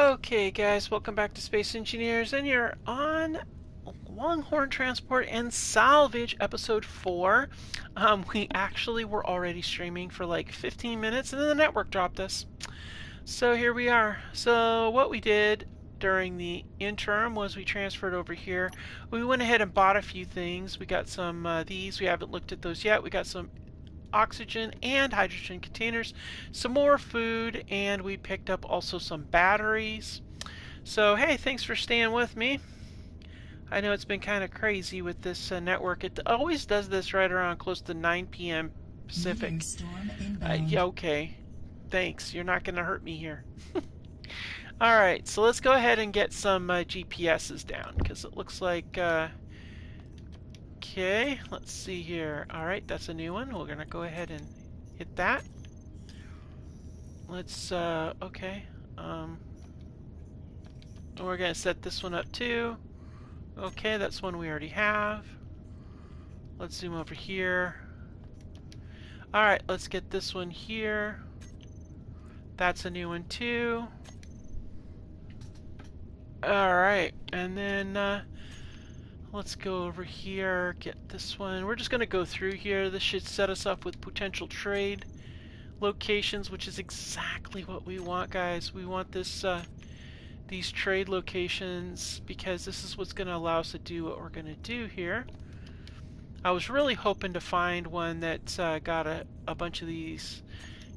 Okay, guys, welcome back to Space Engineers, and you're on Longhorn Transport and Salvage episode 4. We actually were already streaming for like 15 minutes, and then the network dropped us. So here we are. So what we did during the interim was we transferred over here. We went ahead and bought a few things. We got some these. We haven't looked at those yet. We got some oxygen and hydrogen containers, some more food, and we picked up also some batteries. So hey, thanks for staying with me. I know it's been kind of crazy with this network. It always does this right around close to 9 p.m. Pacific. Storm inbound. Yeah, okay. Thanks. You're not going to hurt me here. Alright, so let's go ahead and get some GPSs down, because it looks like... okay, let's see here. Alright, that's a new one. We're going to go ahead and hit that. Let's, okay. We're going to set this one up too. Okay, that's one we already have. Let's zoom over here. Alright, let's get this one here. That's a new one too. Alright, and then let's go over here, get this one. We're just going to go through here. This should set us up with potential trade locations, which is exactly what we want, guys. We want this these trade locations because this is what's going to allow us to do what we're going to do here. I was really hoping to find one that's got a bunch of these,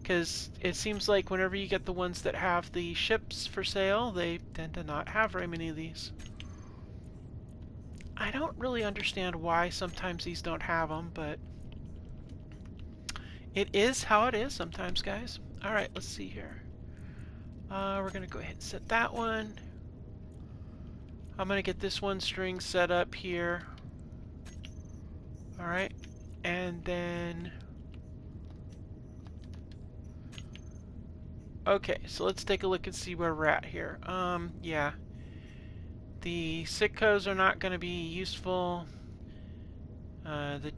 because it seems like whenever you get the ones that have the ships for sale, they tend to not have very many of these. I don't really understand why sometimes these don't have them, but it is how it is sometimes, guys. Alright, let's see here. We're going to go ahead and set that one. I'm going to get this one string set up here. Alright, and then... okay, so let's take a look and see where we're at here. Yeah. The Sitcos are not going to be useful. The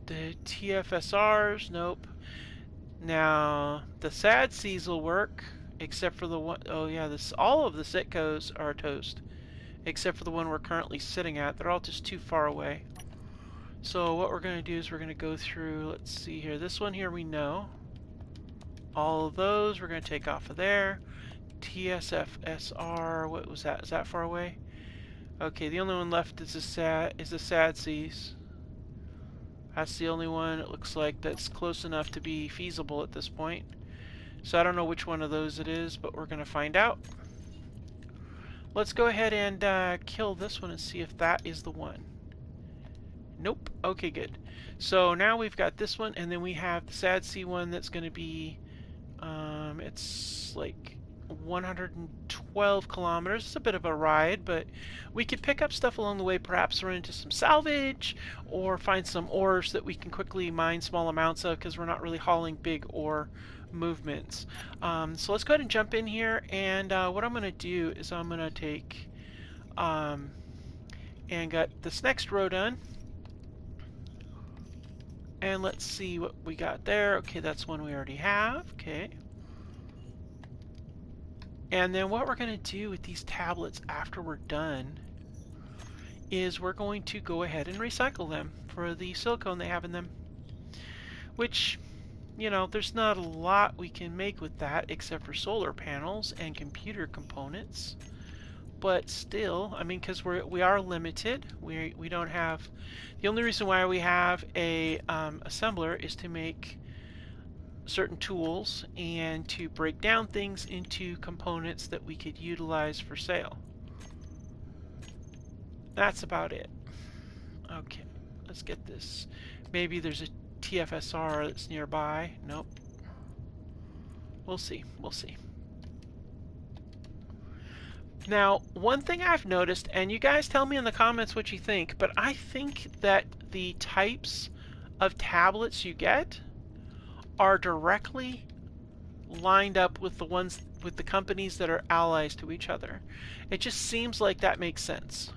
TFSRs, nope. Now, the sad Cs will work, except for the one... oh yeah, all of the Sitcos are toast, except for the one we're currently sitting at. They're all just too far away. So what we're going to do is we're going to go through, let's see here, this one here we know. All of those we're going to take off of there. TSFSR, what was that? Is that far away? Okay, the only one left is the sad Cs. That's the only one it looks like that's close enough to be feasible at this point. So I don't know which one of those it is, but we're going to find out. Let's go ahead and kill this one and see if that is the one. Nope. Okay, good. So now we've got this one, and then we have the sad C one that's going to be, it's like 112 kilometers. It's a bit of a ride, but we could pick up stuff along the way, perhaps run into some salvage or find some ores that we can quickly mine small amounts of, because we're not really hauling big ore movements. So let's go ahead and jump in here, and what I'm going to do is I'm going to take and got this next row done, and let's see what we got there. Okay, that's one we already have. Okay. And then what we're going to do with these tablets after we're done is we're going to go ahead and recycle them for the silicone they have in them. Which, you know, there's not a lot we can make with that except for solar panels and computer components. But still, I mean, because we are limited. We don't have... the only reason why we have a assembler is to make certain tools and to break down things into components that we could utilize for sale. That's about it. Okay, let's get this. Maybe there's a TFSR that's nearby. Nope. We'll see. We'll see. Now, one thing I've noticed, and you guys tell me in the comments what you think, but I think that the types of tablets you get are directly lined up with the ones with the companies that are allies to each other. It just seems like that makes sense.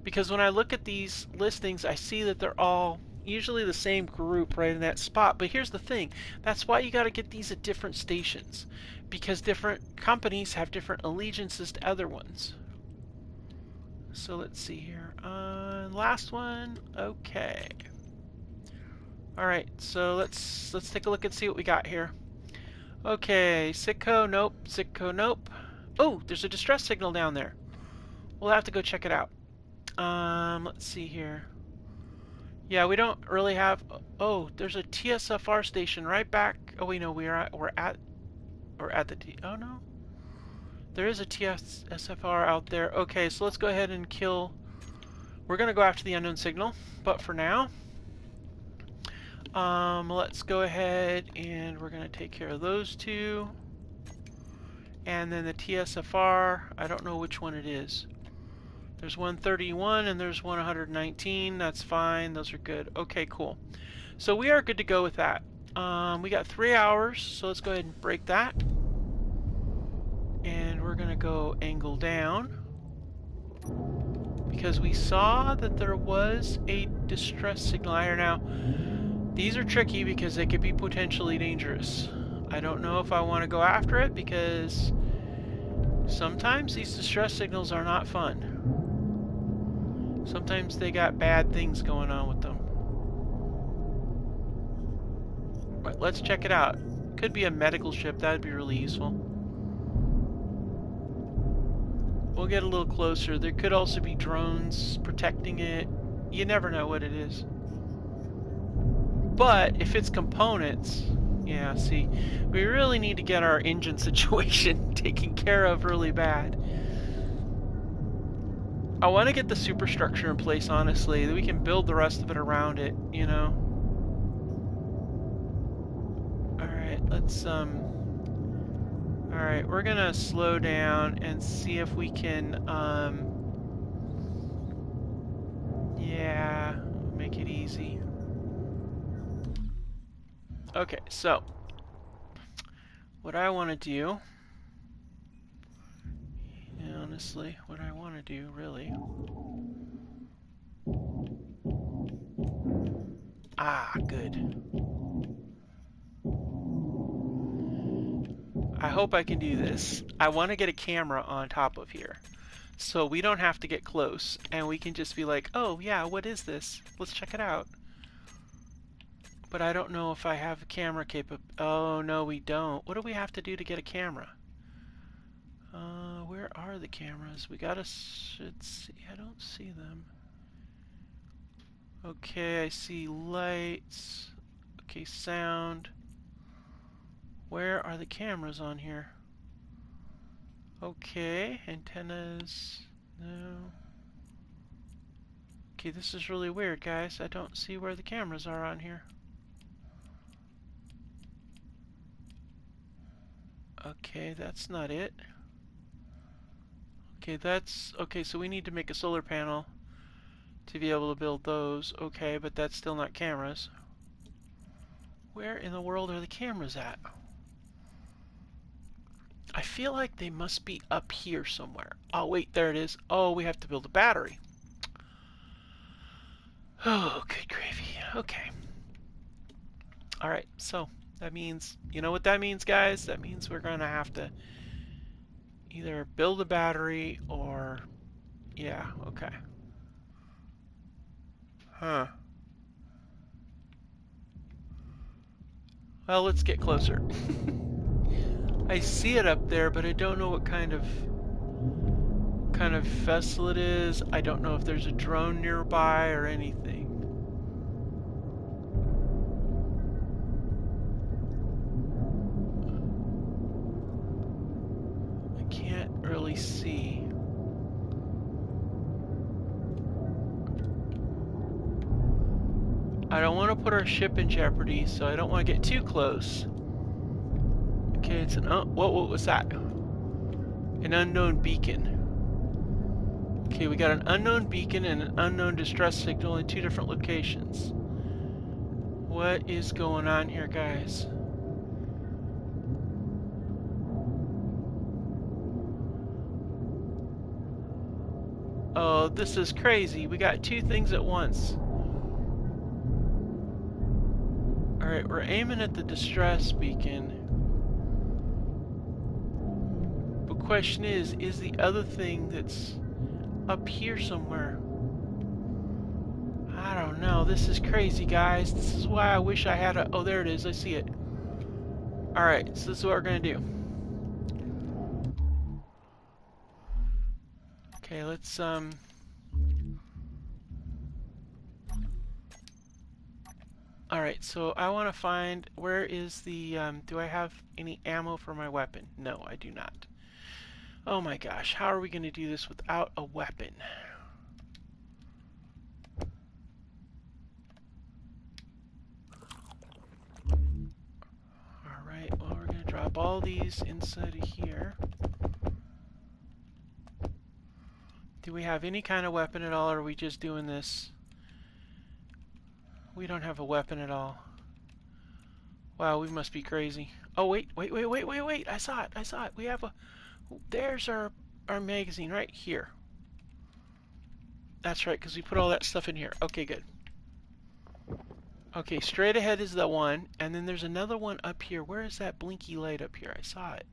Because when I look at these listings, I see that they're all, usually the same group right in that spot. But here's the thing. That's why you got to get these at different stations. Because different companies have different allegiances to other ones. So let's see here. Last one. Okay. Alright, so let's take a look and see what we got here. Okay, Sitco, nope. Sitco, nope. Oh, there's a distress signal down there. We'll have to go check it out. Let's see here. Yeah, we don't really have. Oh, there's a TSFR station right back. Oh wait, no, we're at the T. Oh no, there is a TSFR out there. Okay, so let's go ahead and kill. We're gonna go after the unknown signal, but for now, let's go ahead and we're gonna take care of those two, and then the TSFR. I don't know which one it is. There's 131 and there's 119. That's fine. Those are good. Okay, cool. So we are good to go with that. We got 3 hours, so let's go ahead and break that. And we're going to go angle down. Because we saw that there was a distress signal here. Now, these are tricky because they could be potentially dangerous. I don't know if I want to go after it because sometimes these distress signals are not fun. Sometimes they got bad things going on with them. But let's check it out. Could be a medical ship. That would be really useful. We'll get a little closer. There could also be drones protecting it. You never know what it is. But if it's components, yeah, see, we really need to get our engine situation taken care of really bad. I want to get the superstructure in place, honestly, that we can build the rest of it around it, you know? Alright, let's, alright, we're gonna slow down and see if we can, yeah, make it easy. Okay, so, what I want to do, honestly, what I want to do, really. Ah, good. I hope I can do this. I want to get a camera on top of here. So we don't have to get close, and we can just be like, oh yeah, what is this? Let's check it out. But I don't know if I have a camera Oh, no, we don't. What do we have to do to get a camera? Where are the cameras? We should see. I don't see them. Okay, I see lights. Okay, sound. Where are the cameras on here? Okay, antennas. No. Okay, this is really weird, guys. I don't see where the cameras are on here. Okay, that's not it. Okay, so we need to make a solar panel to be able to build those. Okay, but that's still not cameras. Where in the world are the cameras at? I feel like they must be up here somewhere. Oh, wait, there it is. Oh, we have to build a battery. Oh, good gravy. Okay. Alright, so that means, you know what that means, guys? That means we're going to have to either build a battery or, yeah, okay. Huh. Well, let's get closer. I see it up there, but I don't know what kind of vessel it is. I don't know if there's a drone nearby or anything. I can't really see. I don't want to put our ship in jeopardy, so I don't want to get too close. Okay, it's an what was that? An unknown beacon. Okay, we got an unknown beacon and an unknown distress signal in 2 different locations. What is going on here, guys? Oh, this is crazy. We got 2 things at once. Alright, we're aiming at the distress beacon. The question is the other thing that's up here somewhere? I don't know. This is crazy, guys. This is why I wish I had a... Oh, there it is. I see it. Alright, so this is what we're going to do. Okay, let's, Alright, so I want to find... Where is the, Do I have any ammo for my weapon? No, I do not. Oh my gosh, how are we going to do this without a weapon? Alright, well, we're going to drop all these inside of here. Do we have any kind of weapon at all, or are we just doing this? We don't have a weapon at all. Wow, we must be crazy. Oh, wait. I saw it. We have a... There's our magazine right here. That's right, because we put all that stuff in here. Okay, good. Okay, straight ahead is the one, and then there's another one up here. Where is that blinky light up here? I saw it.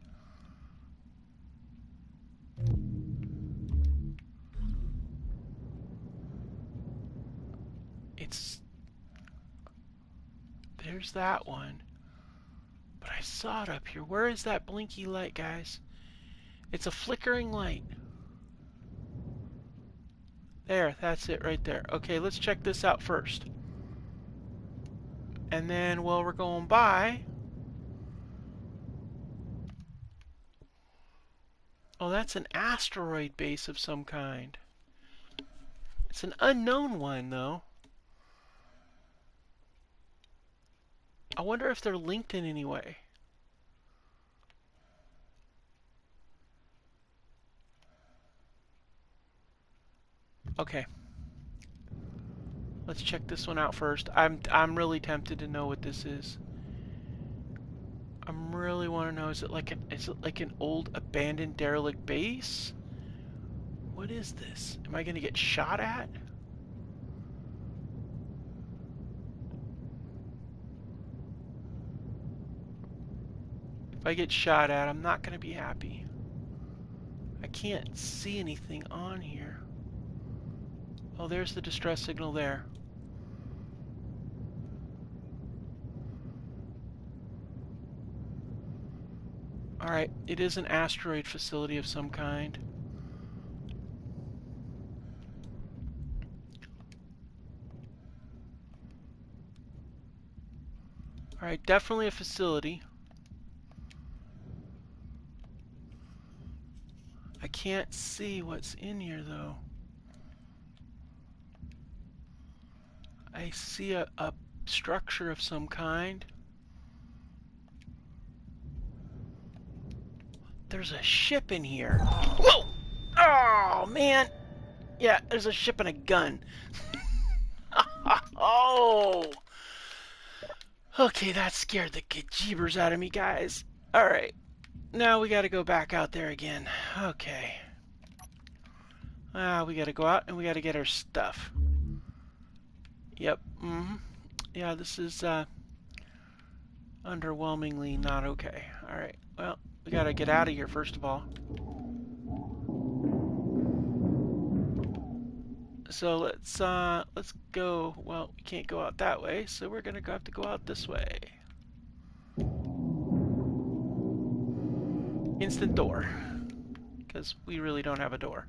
There's that one. But I saw it up here. Where is that blinky light, guys? It's a flickering light. There, that's it right there. Okay, let's check this out first. And then while we're going by... Oh, that's an asteroid base of some kind. It's an unknown one, though. I wonder if they're linked in any way. Okay. Let's check this one out first. I'm really tempted to know what this is. I really want to know, is it like an old abandoned derelict base? What is this? Am I going to get shot at? If I get shot at, I'm not going to be happy. I can't see anything on here. Oh, there's the distress signal there. Alright, it is an asteroid facility of some kind. Alright, definitely a facility. I can't see what's in here, though. I see a structure of some kind. There's a ship in here. Whoa! Oh, man! Yeah, there's a ship and a gun. Oh! Okay, that scared the jeebers out of me, guys. Alright. Now we gotta go back out there again. Okay. We gotta go out and we gotta get our stuff. Yep. Yeah, this is underwhelmingly not okay. Alright, well, we gotta get out of here first of all. So let's go. Well, we can't go out that way, so we're gonna have to go out this way. Instant door, because we really don't have a door.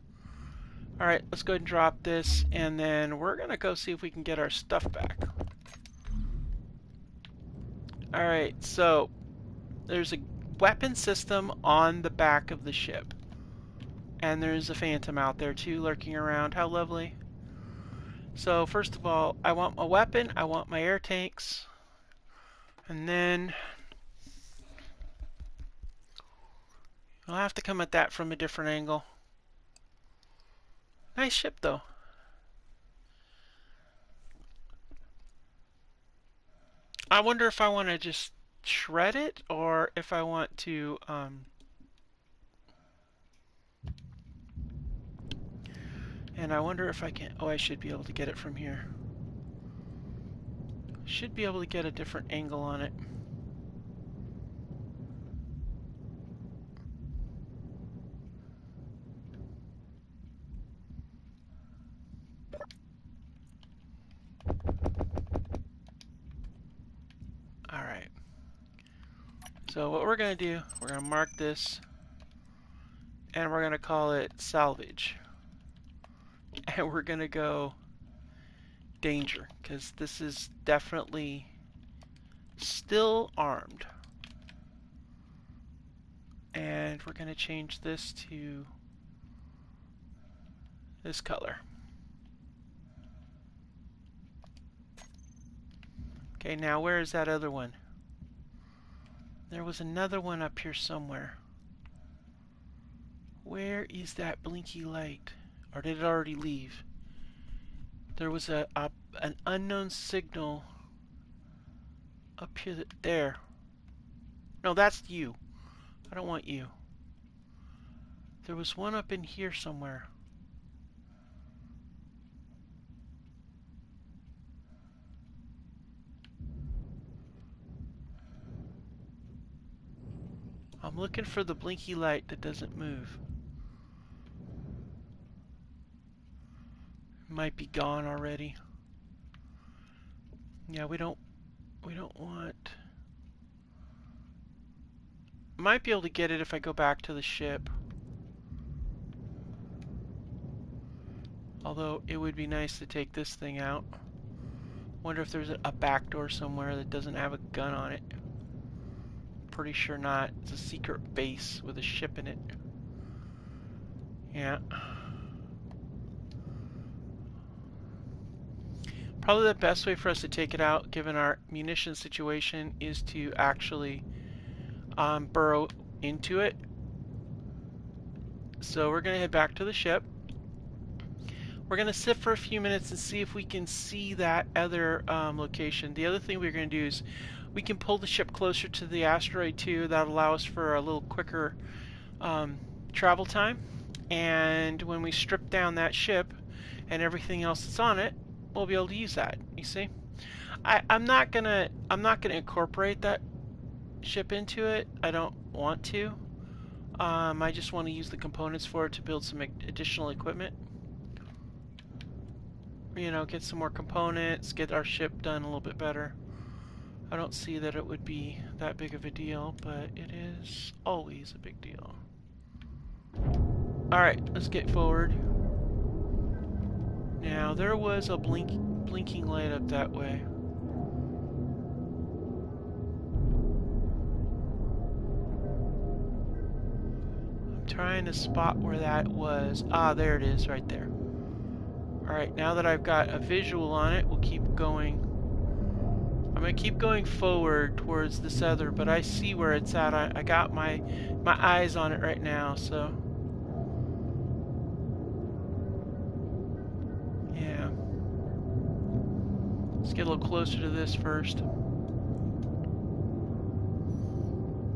Alright, let's go ahead and drop this, and then we're gonna go see if we can get our stuff back. Alright, so there's a weapon system on the back of the ship. And there's a phantom out there too, lurking around. How lovely. So first of all, I want my weapon, I want my air tanks, and then I'll have to come at that from a different angle. Nice ship though. I wonder if I want to just shred it, or if I want to and I wonder if I can... Oh, I should be able to get it from here. Should be able to get a different angle on it. Alright. So what we're going to do, we're going to mark this, and we're going to call it Salvage. And we're going to go Danger, because this is definitely still armed. And we're going to change this to this color. Okay, now where is that other one? There was another one up here somewhere. Where is that blinky light? Or did it already leave? There was an unknown signal up here. There. No, that's you. I don't want you. There was one up in here somewhere. I'm looking for the blinky light that doesn't move. It might be gone already. Yeah, we don't want. Might be able to get it if I go back to the ship. Although it would be nice to take this thing out. Wonder if there's a back door somewhere that doesn't have a gun on it. Pretty sure not. It's a secret base with a ship in it. Yeah. Probably the best way for us to take it out, given our munition situation, is to actually burrow into it. So we're going to head back to the ship. We're going to sit for a few minutes and see if we can see that other location. The other thing we're going to do is we can pull the ship closer to the asteroid too. That'll allow us for a little quicker travel time. And when we strip down that ship and everything else that's on it, we'll be able to use that. You see, I'm not gonna incorporate that ship into it. I don't want to. I just want to use the components for it to build some additional equipment. You know, get some more components, get our ship done a little bit better. I don't see that it would be that big of a deal, but it is always a big deal. Alright, let's get forward. Now, there was a blinking light up that way. I'm trying to spot where that was. Ah, there it is, right there. Alright, now that I've got a visual on it, we'll keep going. I'm going to keep going forward towards this other, but I see where it's at. I got my eyes on it right now, so... yeah. Let's get a little closer to this first.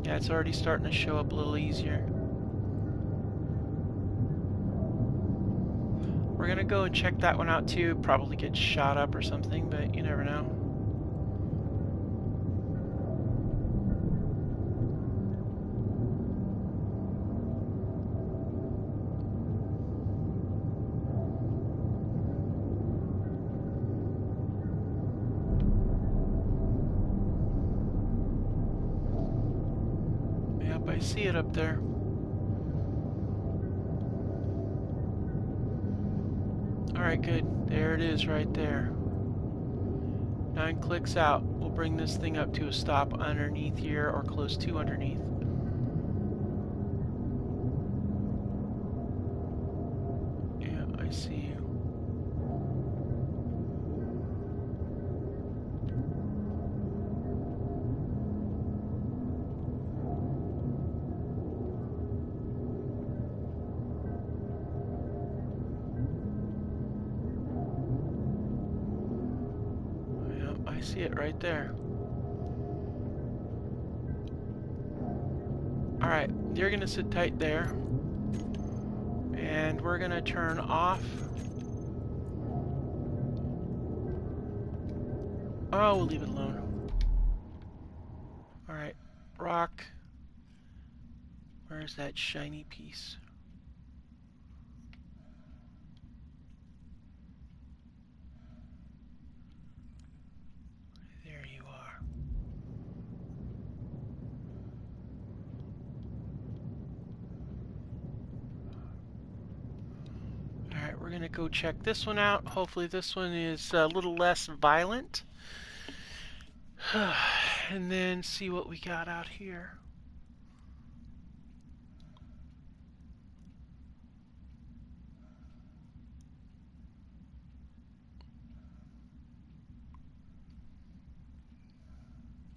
Yeah, it's already starting to show up a little easier. We're going to go and check that one out too. Probably get shot up or something, but you never know. Yep, I see it up there. Alright, good. There it is right there. 9 clicks out. We'll bring this thing up to a stop underneath here or close to underneath. Yeah, I see you. I see it right there. Alright, you're going to sit tight there. And we're going to turn off Oh, we'll leave it alone. Alright, rock. Where's that shiny piece? There you are. Alright, we're gonna go check this one out. Hopefully this one is a little less violent. And then see what we got out here.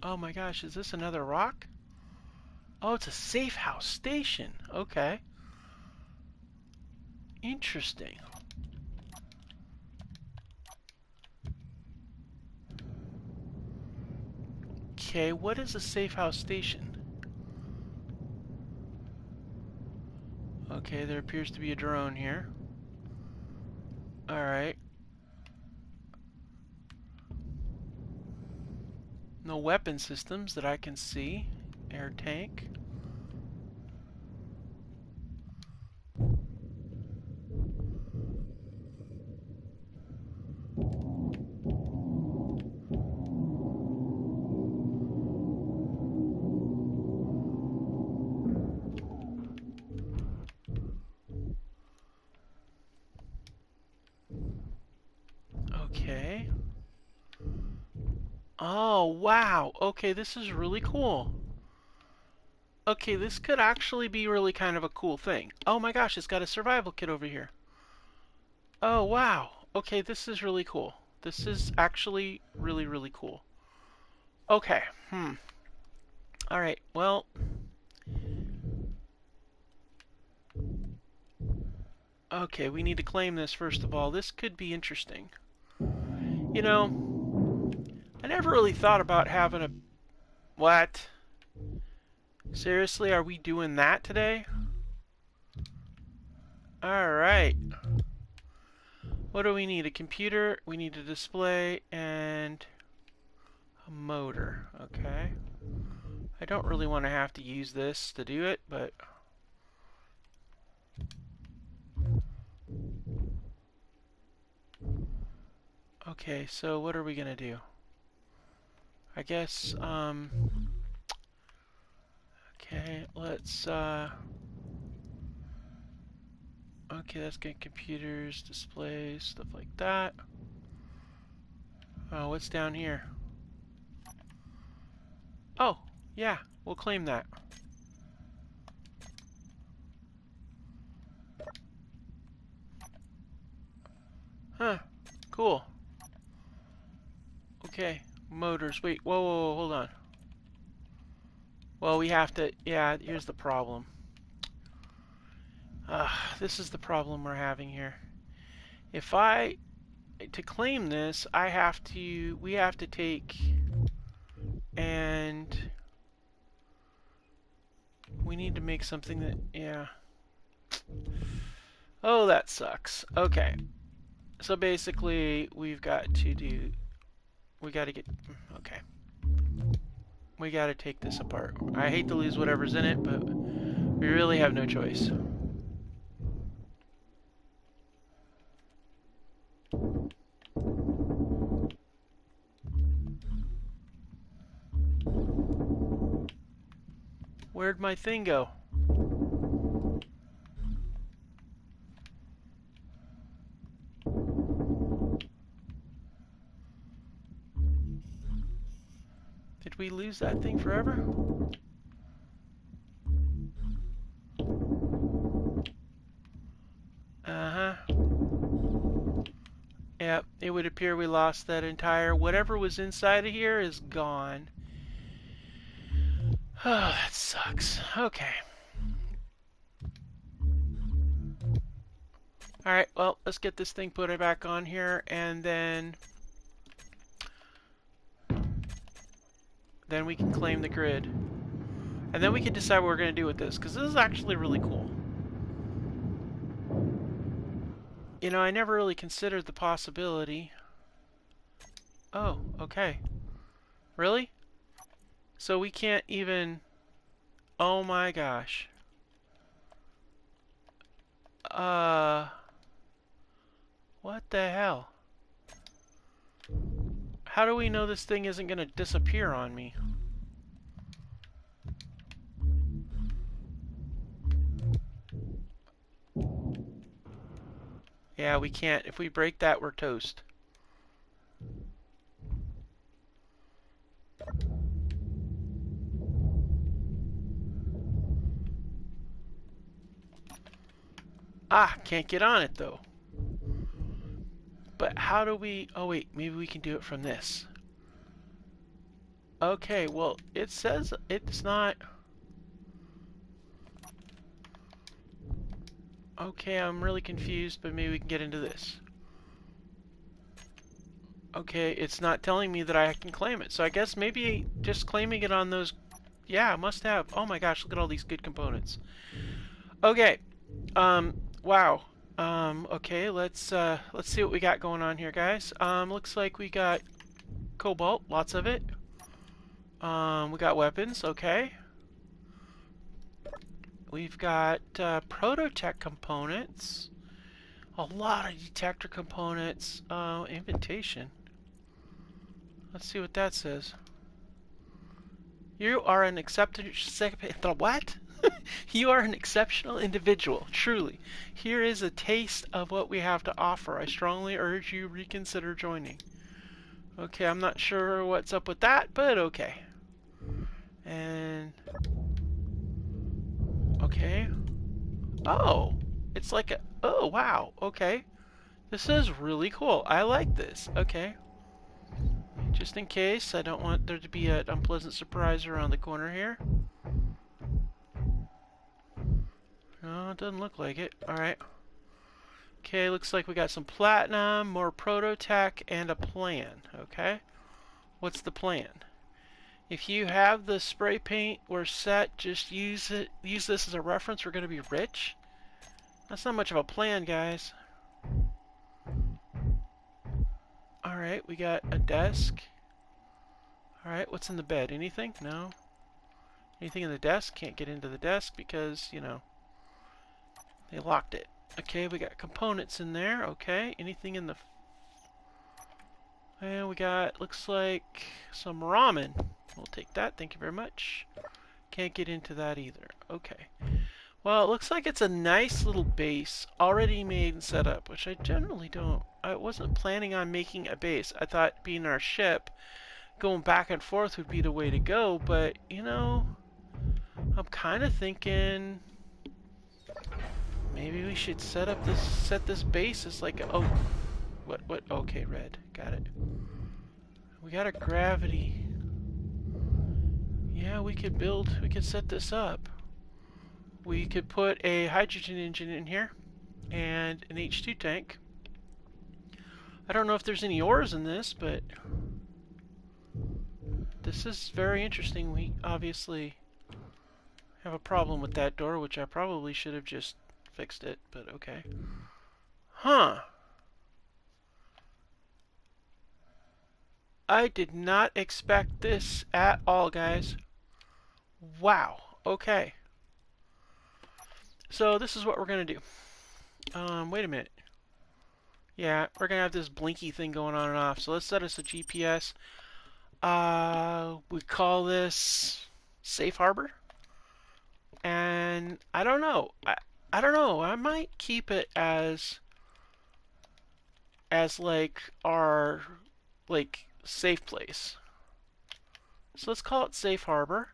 Oh my gosh, is this another rock? Oh, it's a safe house station. Okay. Interesting. Okay, what is a safe house station? Okay, there appears to be a drone here. Alright. No weapon systems that I can see. Air tank. Okay. Oh, wow. Okay, this is really cool. Okay, this could actually be really kind of a cool thing. Oh my gosh, it's got a survival kit over here. Oh, wow. Okay, this is really cool. This is actually really, really cool. Okay, Alright, well... Okay, we need to claim this first of all. This could be interesting. You know, I never really thought about having a... What? Seriously, are we doing that today? Alright. What do we need? A computer, we need a display, and a motor. Okay. I don't really want to have to use this to do it, but... Okay, so what are we gonna do? I guess, okay, let's, okay, let's get computers, displays, stuff like that. Oh, what's down here? Oh, yeah, we'll claim that. Huh, cool. Okay, motors. Wait, whoa, whoa, whoa, hold on. Well, we have to, yeah, here's the problem. This is the problem we're having here. If I, to claim this, we have to take, and we need to make something that, yeah. Oh, that sucks. Okay. So basically, we got to get, okay. We got to take this apart. I hate to lose whatever's in it, but we really have no choice. Where'd my thing go? Did we lose that thing forever? Uh-huh. Yep, it would appear we lost that entire... Whatever was inside of here is gone. Oh, that sucks. Okay. Alright, well, let's get this thing put back on here, and then we can claim the grid. And then we can decide what we're going to do with this, because this is actually really cool. You know, I never really considered the possibility Oh, okay. Really? So we can't even... Oh my gosh. What the hell? How do we know this thing isn't gonna disappear on me? Yeah, we can't. If we break that, we're toast. Ah, can't get on it though. But how do we... Oh wait, maybe we can do it from this. Okay, well, it says it's not... Okay, I'm really confused, but maybe we can get into this. Okay, it's not telling me that I can claim it. So I guess maybe just claiming it on those... Yeah, must have. Oh my gosh, look at all these good components. Okay. Wow. Okay, let's see what we got going on here, guys. Looks like we got cobalt, lots of it. We got weapons, okay. We've got prototech components. A lot of detector components. Invitation. Let's see what that says. You are an exceptional... What? You are an exceptional individual, truly. Here is a taste of what we have to offer. I strongly urge you reconsider joining. Okay, I'm not sure what's up with that, but okay. And... Okay. Oh! It's like a... Oh, wow. Okay. This is really cool. I like this. Okay. Just in case, I don't want there to be an unpleasant surprise around the corner here. No, it doesn't look like it. Alright. Okay, looks like we got some platinum, more prototech, and a plan. Okay. What's the plan? If you have the spray paint, we're set. Just use it. Use this as a reference. We're going to be rich. That's not much of a plan, guys. Alright, we got a desk. Alright, what's in the bed? Anything? No. Anything in the desk? Can't get into the desk because, you know, they locked it. Okay, we got components in there. Okay, anything in the... And we got, looks like, some ramen. We'll take that. Thank you very much. Can't get into that either. Okay. Well, it looks like it's a nice little base already made and set up, which I generally don't. I wasn't planning on making a base. I thought being our ship, going back and forth would be the way to go, but, you know, I'm kind of thinking maybe we should set this base as like a, oh, what, okay, red, got it. We got a gravity. Yeah, we could set this up. We could put a hydrogen engine in here and an H2 tank. I don't know if there's any ores in this, but this is very interesting. We obviously have a problem with that door, which I probably should have just fixed it, but okay. Huh. I did not expect this at all, guys. Wow. Okay. So this is what we're going to do. Wait a minute. Yeah, we're going to have this blinky thing going on and off. So let's set us a GPS. We call this Safe Harbor. And I don't know. I don't know. I might keep it as like our like safe place. So let's call it Safe Harbor.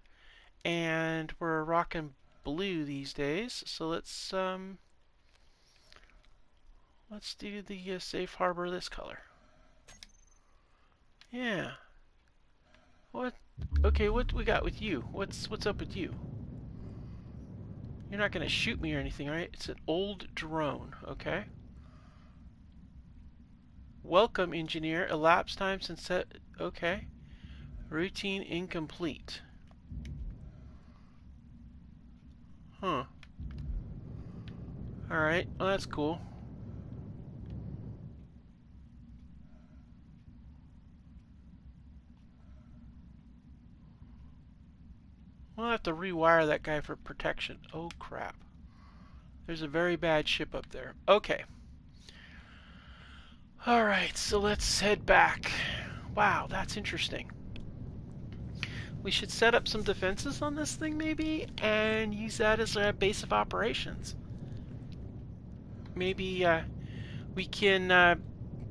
And we're rocking blue these days. So let's do the Safe Harbor this color. Yeah. What? Okay, what we got with you? What's up with you? You're not gonna shoot me or anything, right? It's an old drone, okay? Welcome, engineer. Elapsed time since set. Okay. Routine incomplete. Huh. Alright, well that's cool. We'll have to rewire that guy for protection. Oh crap. There's a very bad ship up there. Okay. Alright, so let's head back. Wow, that's interesting. We should set up some defenses on this thing maybe, and use that as a base of operations. Maybe we can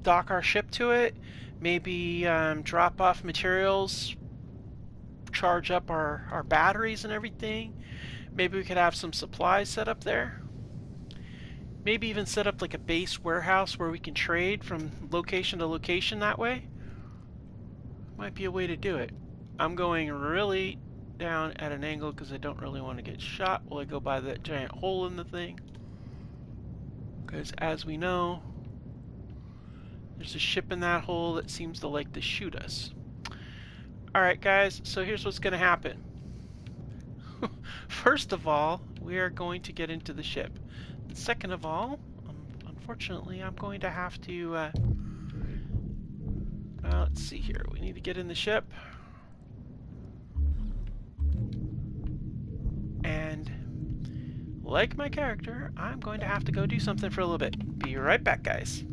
dock our ship to it, maybe drop off materials, charge up our batteries and everything. Maybe we could have some supplies set up there. Maybe even set up like a base warehouse where we can trade from location to location that way. Might be a way to do it. I'm going really down at an angle because I don't really want to get shot while I go by that giant hole in the thing. Because as we know, there's a ship in that hole that seems to like to shoot us. Alright guys, so here's what's going to happen. First of all, we are going to get into the ship. And second of all, unfortunately, I'm going to have to... let's see here. We need to get in the ship. And like my character, I'm going to have to go do something for a little bit. Be right back, guys.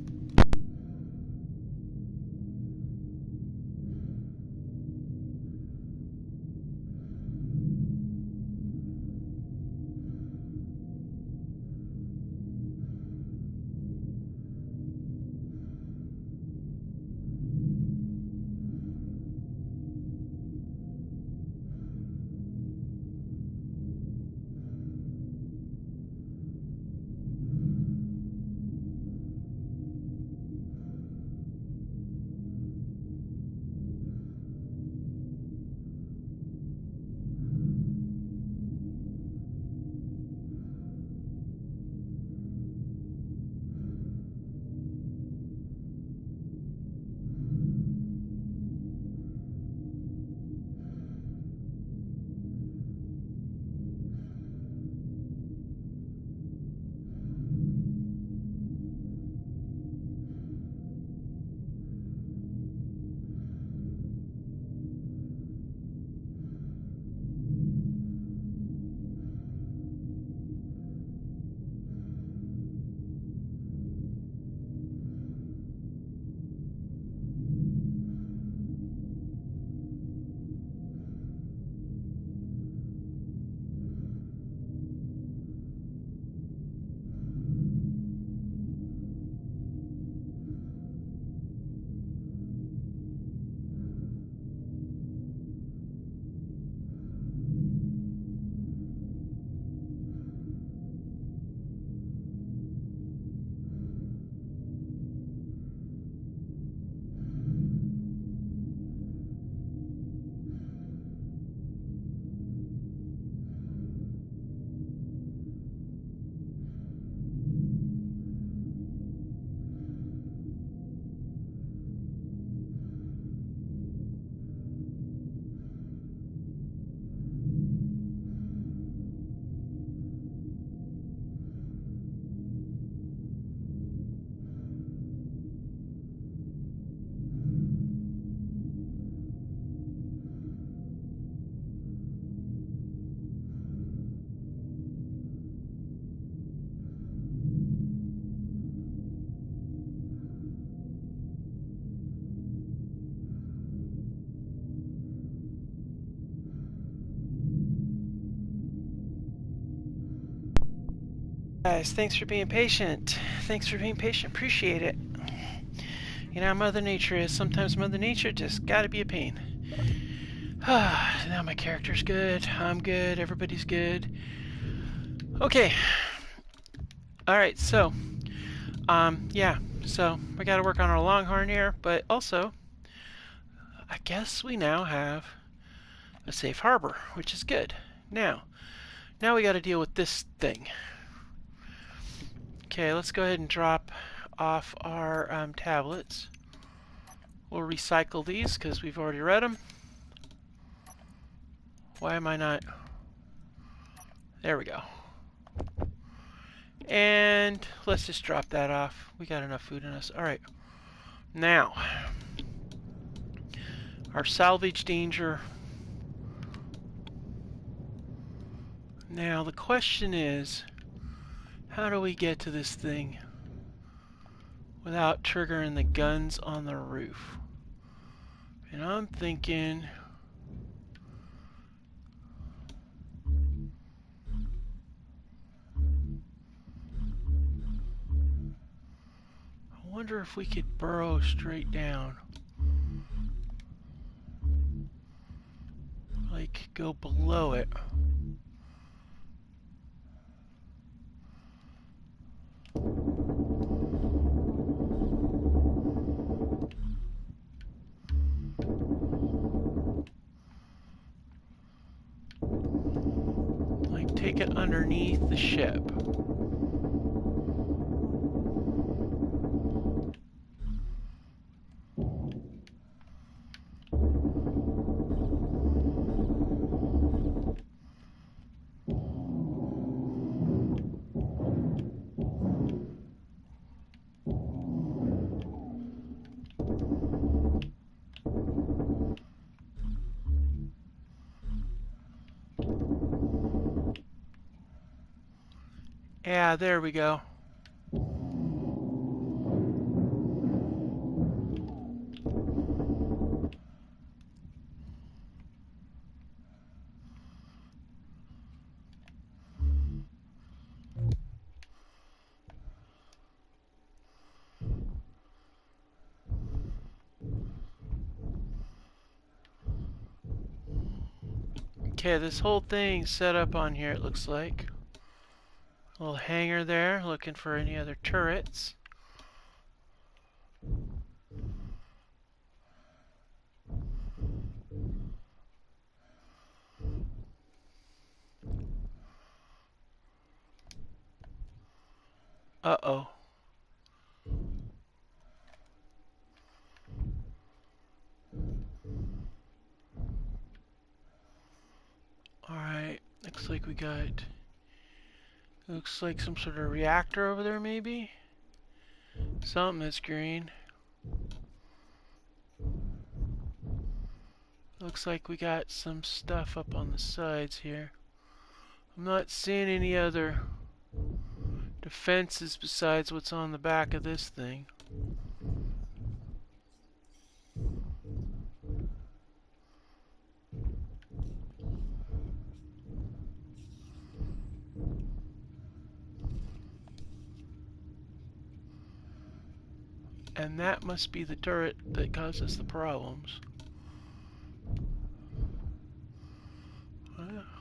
Guys, thanks for being patient. Thanks for being patient. Appreciate it. You know how Mother Nature is. Sometimes Mother Nature just gotta be a pain. Now my character's good. I'm good. Everybody's good. Okay. Alright, so. Yeah. So, we gotta work on our Longhorn here. But also, I guess we now have a safe harbor, which is good. Now we gotta deal with this thing. Okay, let's go ahead and drop off our tablets. We'll recycle these because we've already read them. Why am I not? There we go. And let's just drop that off. We got enough food in us. Alright. Now, our salvage danger. Now the question is, how do we get to this thing without triggering the guns on the roof? And I'm thinking, I wonder if we could burrow straight down. Like, go below it. Like, take it underneath the ship. Yeah, there we go. Okay, this whole thing's set up on here, it looks like. A little hangar there, looking for any other turrets. Uh-oh. Alright, looks like some sort of reactor over there, maybe? Something that's green. Looks like we got some stuff up on the sides here. I'm not seeing any other defenses besides what's on the back of this thing. And that must be the turret that causes the problems.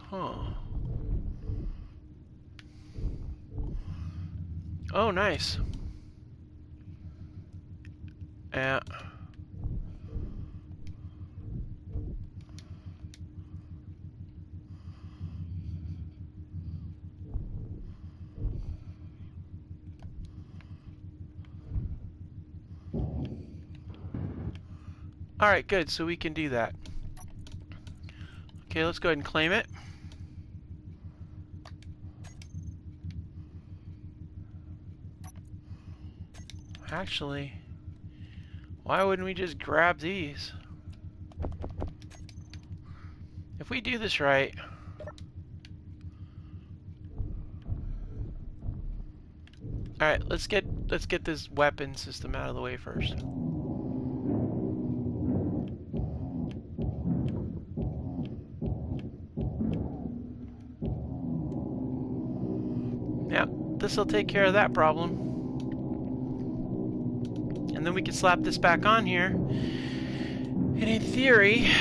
Huh. Oh, nice. Yeah. Alright, good. So we can do that. Okay, let's go ahead and claim it. Actually, why wouldn't we just grab these? If we do this right... Alright, let's get this weapon system out of the way first. Yeah, this will take care of that problem. And then we can slap this back on here. And in theory...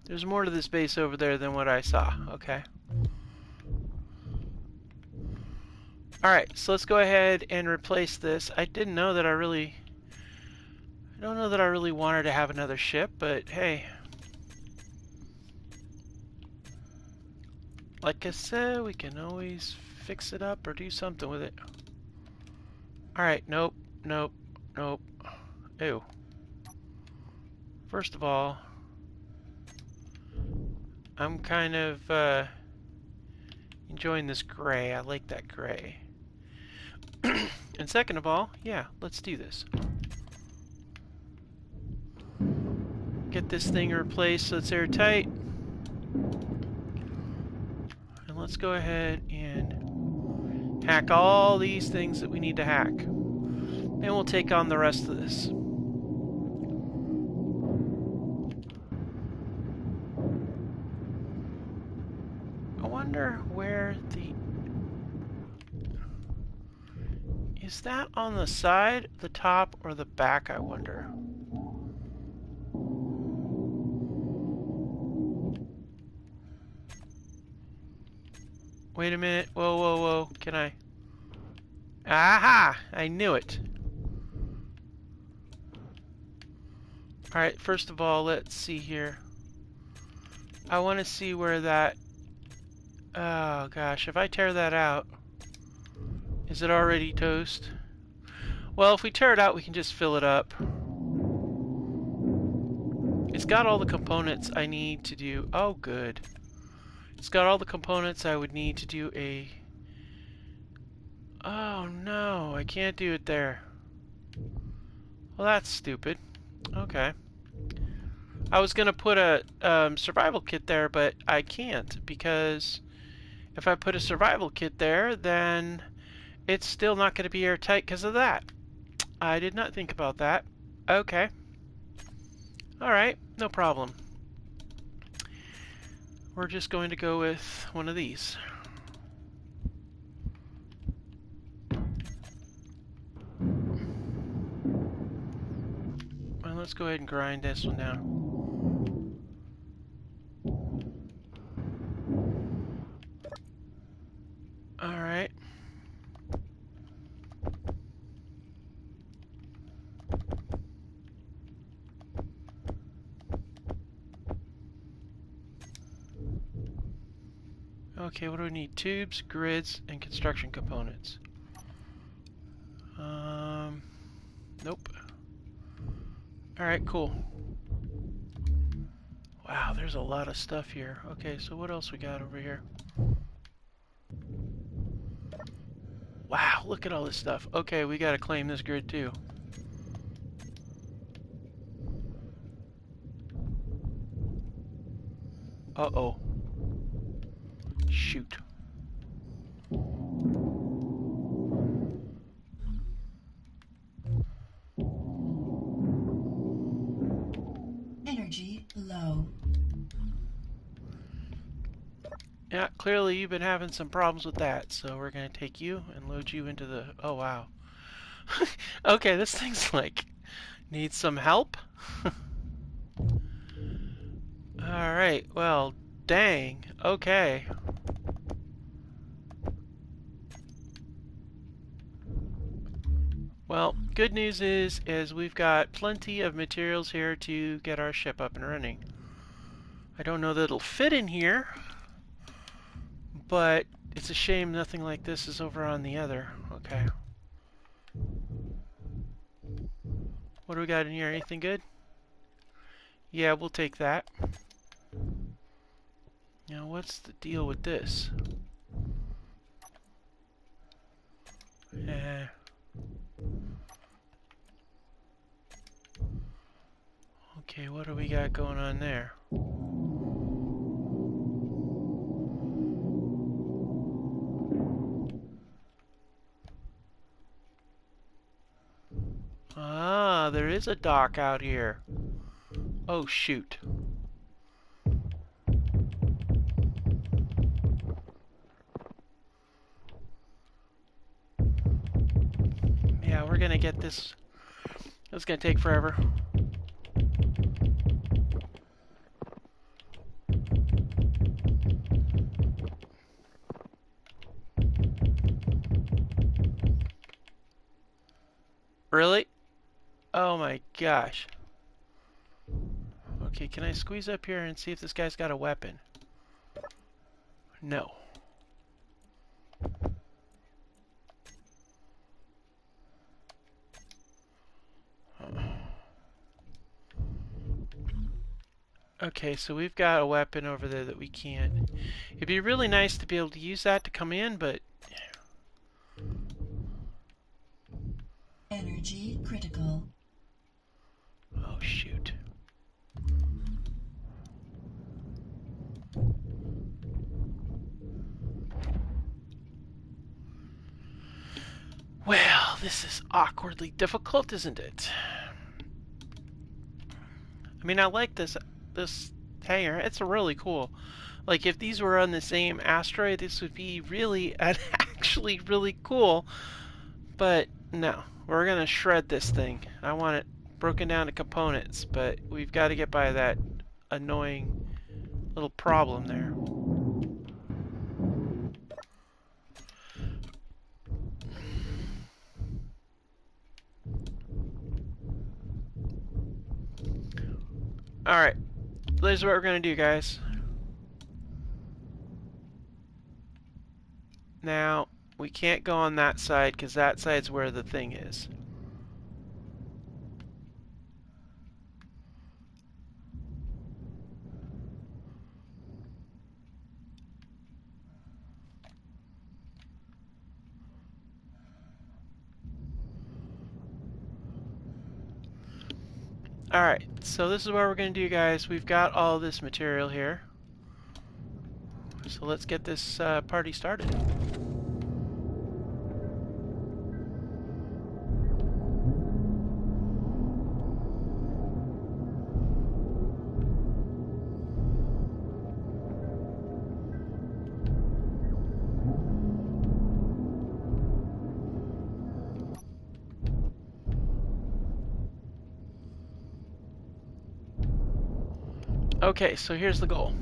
there's more to this base over there than what I saw. Okay. Alright, so let's go ahead and replace this. I don't know that I really wanted to have another ship, but hey. Like I said, we can always fix it up or do something with it. Alright, nope. Ew. First of all, I'm kind of Enjoying this gray. I like that gray. And second of all, yeah, let's do this. Get this thing replaced so it's airtight. And let's go ahead and hack all these things that we need to hack. And we'll take on the rest of this. I wonder where the... Is that on the side, the top, or the back, I wonder? Wait a minute. Whoa, whoa, whoa. Can I... Aha! I knew it. Alright, first of all, let's see here. I want to see where that... Oh, gosh. If I tear that out... Is it already toast? Well, if we tear it out, we can just fill it up. It's got all the components I need to do... Oh, good. It's got all the components I would need to do a... Oh, no. I can't do it there. Well, that's stupid. Okay. I was going to put a survival kit there, but I can't, because if I put a survival kit there, then it's still not going to be airtight because of that. I did not think about that. Okay. Alright, no problem. We're just going to go with one of these. Well, let's go ahead and grind this one down. Alright. Okay, what do we need? Tubes, grids, and construction components. Nope. Alright, cool. Wow, there's a lot of stuff here. Okay, so what else we got over here? Wow, look at all this stuff. Okay, we gotta claim this grid too. Uh-oh. Shoot. Energy low. Yeah, clearly you've been having some problems with that, so we're gonna take you and load you into the... Oh, wow. Okay, this thing's like... needs some help? Alright, well, dang. Okay. Well, good news is we've got plenty of materials here to get our ship up and running. I don't know that it'll fit in here, but it's a shame nothing like this is over on the other. Okay. What do we got in here? Anything good? Yeah, we'll take that. Now, what's the deal with this? Okay, what do we got going on there? Ah, there is a dock out here. Oh, shoot. Yeah, we're gonna get this. It's gonna take forever. Really? Oh my gosh. Okay, can I squeeze up here and see if this guy's got a weapon? No. Okay, so we've got a weapon over there that we can't. It'd be really nice to be able to use that to come in, but... Energy critical. Oh, shoot. Well, this is awkwardly difficult, isn't it? I mean, I like this hangar. It's really cool. Like, if these were on the same asteroid, this would be really, actually really cool. But, no. We're going to shred this thing. I want it broken down to components, but we've got to get by that annoying little problem there. Alright. This is what we're going to do, guys. Now, we can't go on that side because that side's where the thing is. Alright, so this is what we're going to do, guys. We've got all this material here. So let's get this party started. Okay, so here's the goal.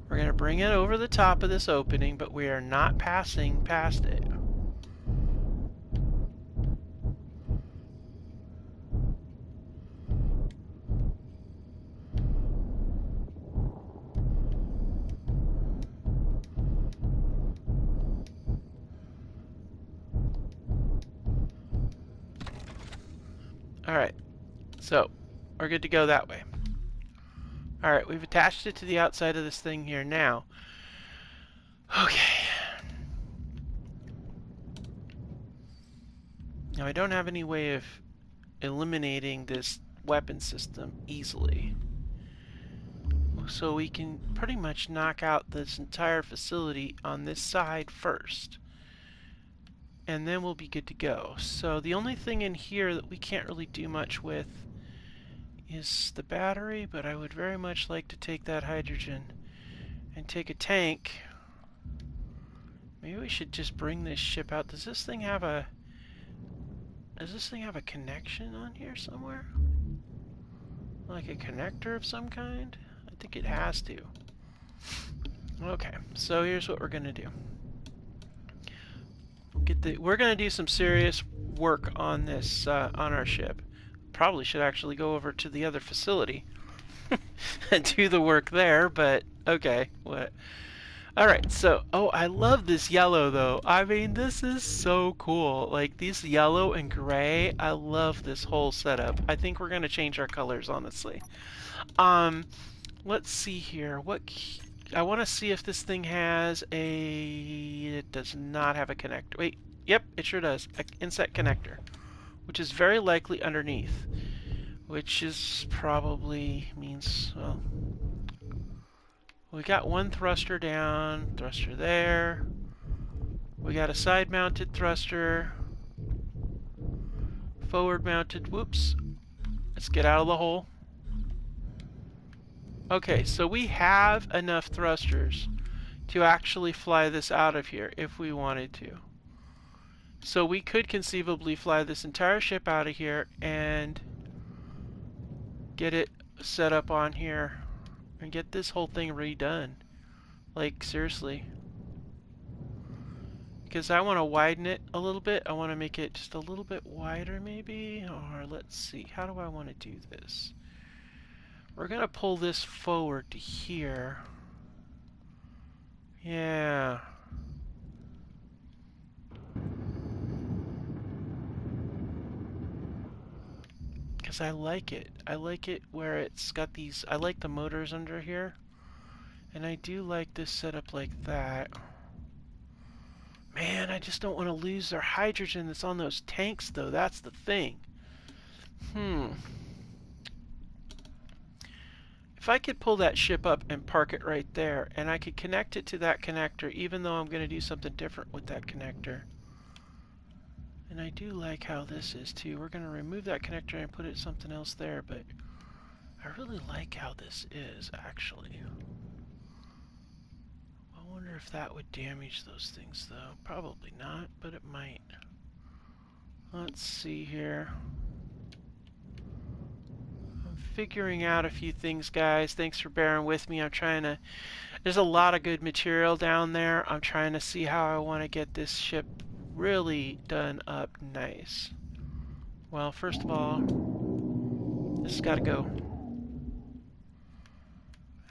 We're going to bring it over the top of this opening, but we are not passing past it. Alright, so we're good to go that way. Alright, we've attached it to the outside of this thing here now. Okay. Now I don't have any way of eliminating this weapon system easily. So we can pretty much knock out this entire facility on this side first. And then we'll be good to go. So the only thing in here that we can't really do much with is the battery, but I would very much like to take that hydrogen and take a tank. Maybe we should just bring this ship out. Does this thing have a connection on here somewhere? Like a connector of some kind? I think it has to. Okay, so here's what we're gonna do. We're gonna do some serious work on this on our ship. Probably should actually go over to the other facility and do the work there, but okay. What? Alright, so, oh, I love this yellow, though. I mean, this is so cool. Like, these yellow and gray, I love this whole setup. I think we're going to change our colors, honestly. Let's see here. I want to see if this thing has a... It does not have a connector. Wait, yep, it sure does. An inset connector, which is very likely underneath. Which is probably means, well... We got one thruster down, thruster there. We got a side-mounted thruster. Forward-mounted, whoops. Let's get out of the hole. Okay, so we have enough thrusters to actually fly this out of here if we wanted to. So we could conceivably fly this entire ship out of here and get it set up on here and get this whole thing redone. Like, seriously. Because I want to widen it a little bit. I want to make it just a little bit wider, maybe. Or let's see. How do I want to do this? We're going to pull this forward to here. Yeah. because I like it. I like it where it's got these, I like the motors under here. And I do like this setup like that. Man, I just don't want to lose their hydrogen that's on those tanks, though. That's the thing. If I could pull that ship up and park it right there, and I could connect it to that connector, even though I'm going to do something different with that connector. And I do like how this is, too. We're going to remove that connector and put it something else there, but I really like how this is, actually. I wonder if that would damage those things, though. Probably not, but it might. Let's see here. I'm figuring out a few things, guys. Thanks for bearing with me. There's a lot of good material down there. I'm trying to see how I want to get this ship really done up nice. Well, first of all, this has got to go.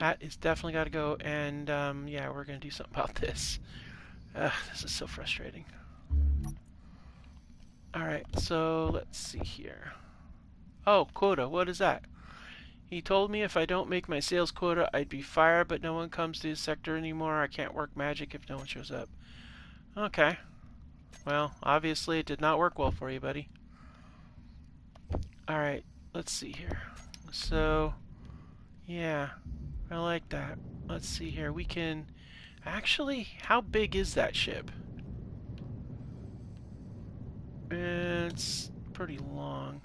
That is definitely got to go, and yeah, we're going to do something about this. This is so frustrating. Alright, so let's see here. Oh, quota, what is that? He told me if I don't make my sales quota, I'd be fired, but no one comes to his sector anymore. I can't work magic if no one shows up. Okay. Well, obviously it did not work well for you, buddy. Alright, let's see here. So, yeah, I like that. Let's see here. We can... Actually, how big is that ship? It's pretty long.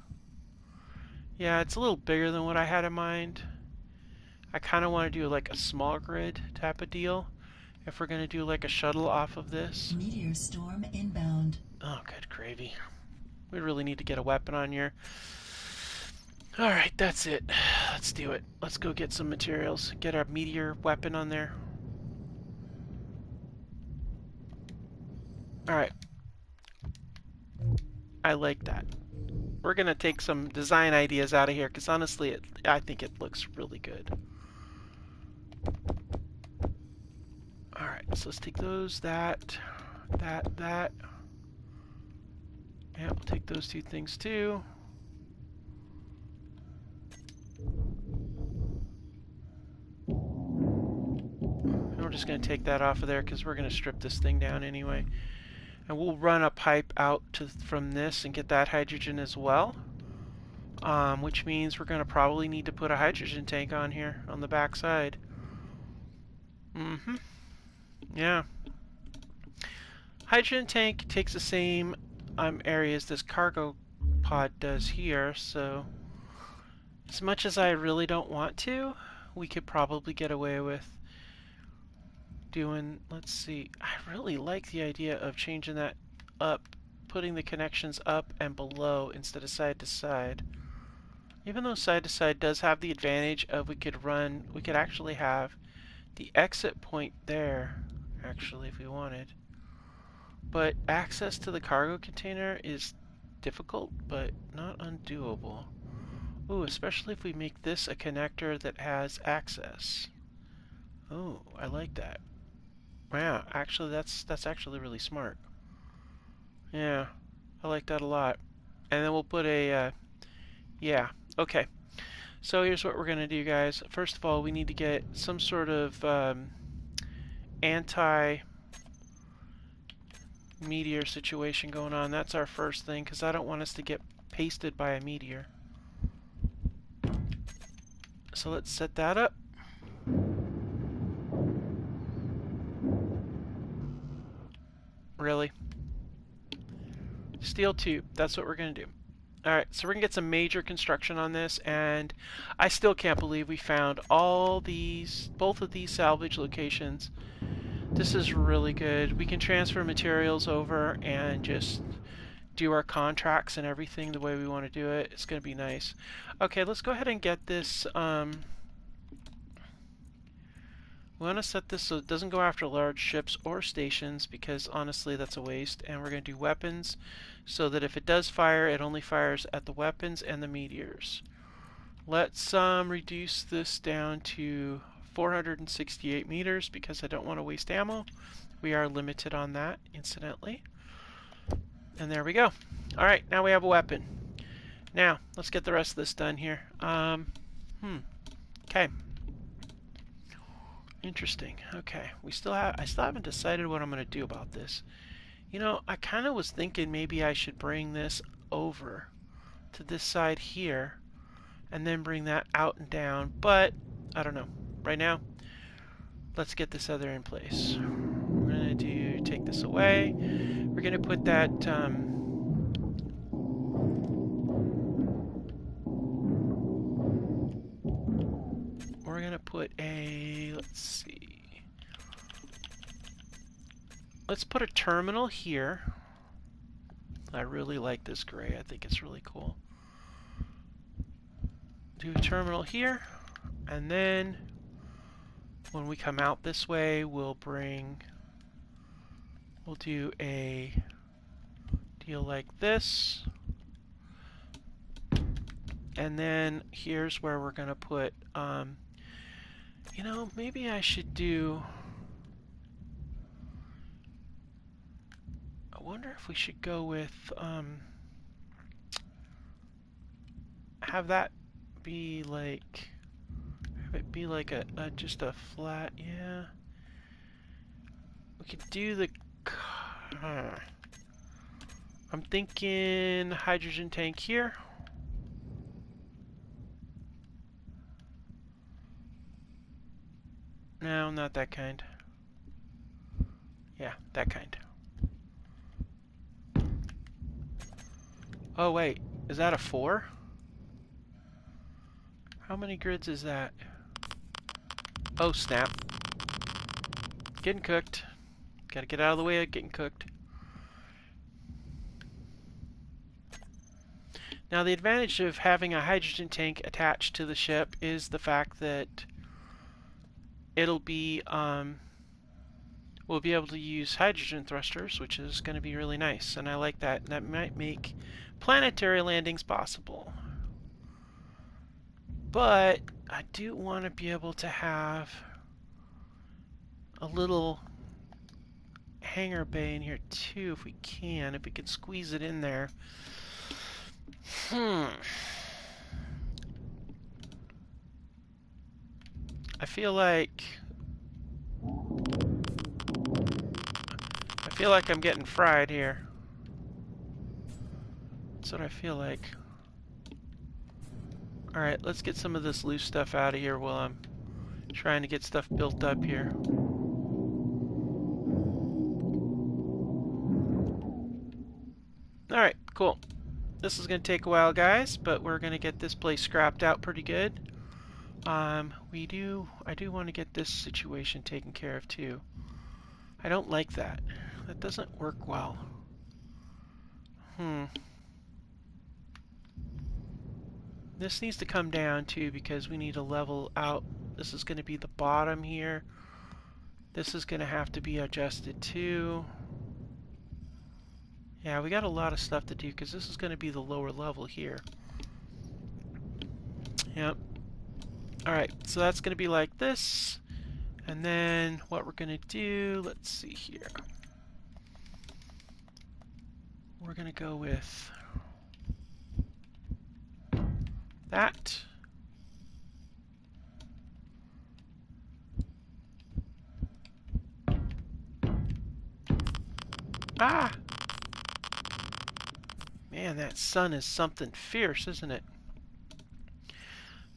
Yeah, it's a little bigger than what I had in mind. I kind of want to do like a small grid type of deal. If we're going to do like a shuttle off of this. Meteor storm inbound. Oh, good gravy. We really need to get a weapon on here. Alright, that's it. Let's do it. Let's go get some materials. Get our meteor weapon on there. Alright. I like that. We're going to take some design ideas out of here because honestly, I think it looks really good. Alright, so let's take those, that. Yeah, we'll take those two things too. And we're just going to take that off of there because we're going to strip this thing down anyway. And we'll run a pipe out from this and get that hydrogen as well. Which means we're going to probably need to put a hydrogen tank on here on the back side. Yeah. Hydrogen tank takes the same area as this cargo pod does here, so as much as I really don't want to, we could probably get away with doing, let's see, I really like the idea of changing that up, putting the connections up and below instead of side to side. Even though side to side does have the advantage of we could actually have the exit point there, actually, if we wanted. But access to the cargo container is difficult, but not undoable. Ooh, especially if we make this a connector that has access. Oh, I like that. Wow, actually that's actually really smart. Yeah, I like that a lot. And then we'll put a, yeah, okay. So here's what we're going to do, guys. First of all, we need to get some sort of anti-meteor situation going on. That's our first thing, because I don't want us to get pasted by a meteor. So let's set that up. Really? Steel tube, that's what we're going to do. Alright, so we're going to get some major construction on this, and I still can't believe we found both of these salvage locations. This is really good. We can transfer materials over and just do our contracts and everything the way we want to do it. It's going to be nice. Okay, let's go ahead and get this. We want to set this so it doesn't go after large ships or stations because honestly that's a waste. And we're going to do weapons so that if it does fire, it only fires at the weapons and the meteors. Let's reduce this down to 468 meters because I don't want to waste ammo. We are limited on that, incidentally. And there we go. Alright, now we have a weapon. Now, let's get the rest of this done here. Okay. Interesting. Okay. I still haven't decided what I'm going to do about this. You know, I kind of was thinking maybe I should bring this over to this side here and then bring that out and down, but I don't know. Right now, let's get this other in place. We're going to take this away. We're going to put that, we're going to put a, let's see. Let's put a terminal here. I really like this gray. I think it's really cool. Do a terminal here, and then when we come out this way, we'll do a deal like this. And then here's where we're going to put, you know, maybe I should do, I wonder if we should go with, have that be like, have it be like a just a flat, yeah. We could do the, I'm thinking hydrogen tank here. No, not that kind. Yeah, that kind. Oh wait, is that a 4? How many grids is that? Oh snap. Getting cooked. Gotta get out of the way of getting cooked. Now the advantage of having a hydrogen tank attached to the ship is the fact that it'll be, we'll be able to use hydrogen thrusters, which is going to be really nice, and I like that. That might make planetary landings possible. But I do want to be able to have a little hangar bay in here too, if we can, if we could squeeze it in there. I feel like I'm getting fried here. That's what I feel like. Alright, let's get some of this loose stuff out of here while I'm trying to get stuff built up here. Alright, cool. This is going to take a while, guys, but we're going to get this place scrapped out pretty good. I do want to get this situation taken care of too. I don't like that. That doesn't work well. This needs to come down too because we need to level out. This is going to be the bottom here. This is going to have to be adjusted too. Yeah, we got a lot of stuff to do because this is going to be the lower level here. Yep. Alright, so that's going to be like this. And then what we're going to do, let's see here. We're going to go with that. Ah! Man, that sun is something fierce, isn't it?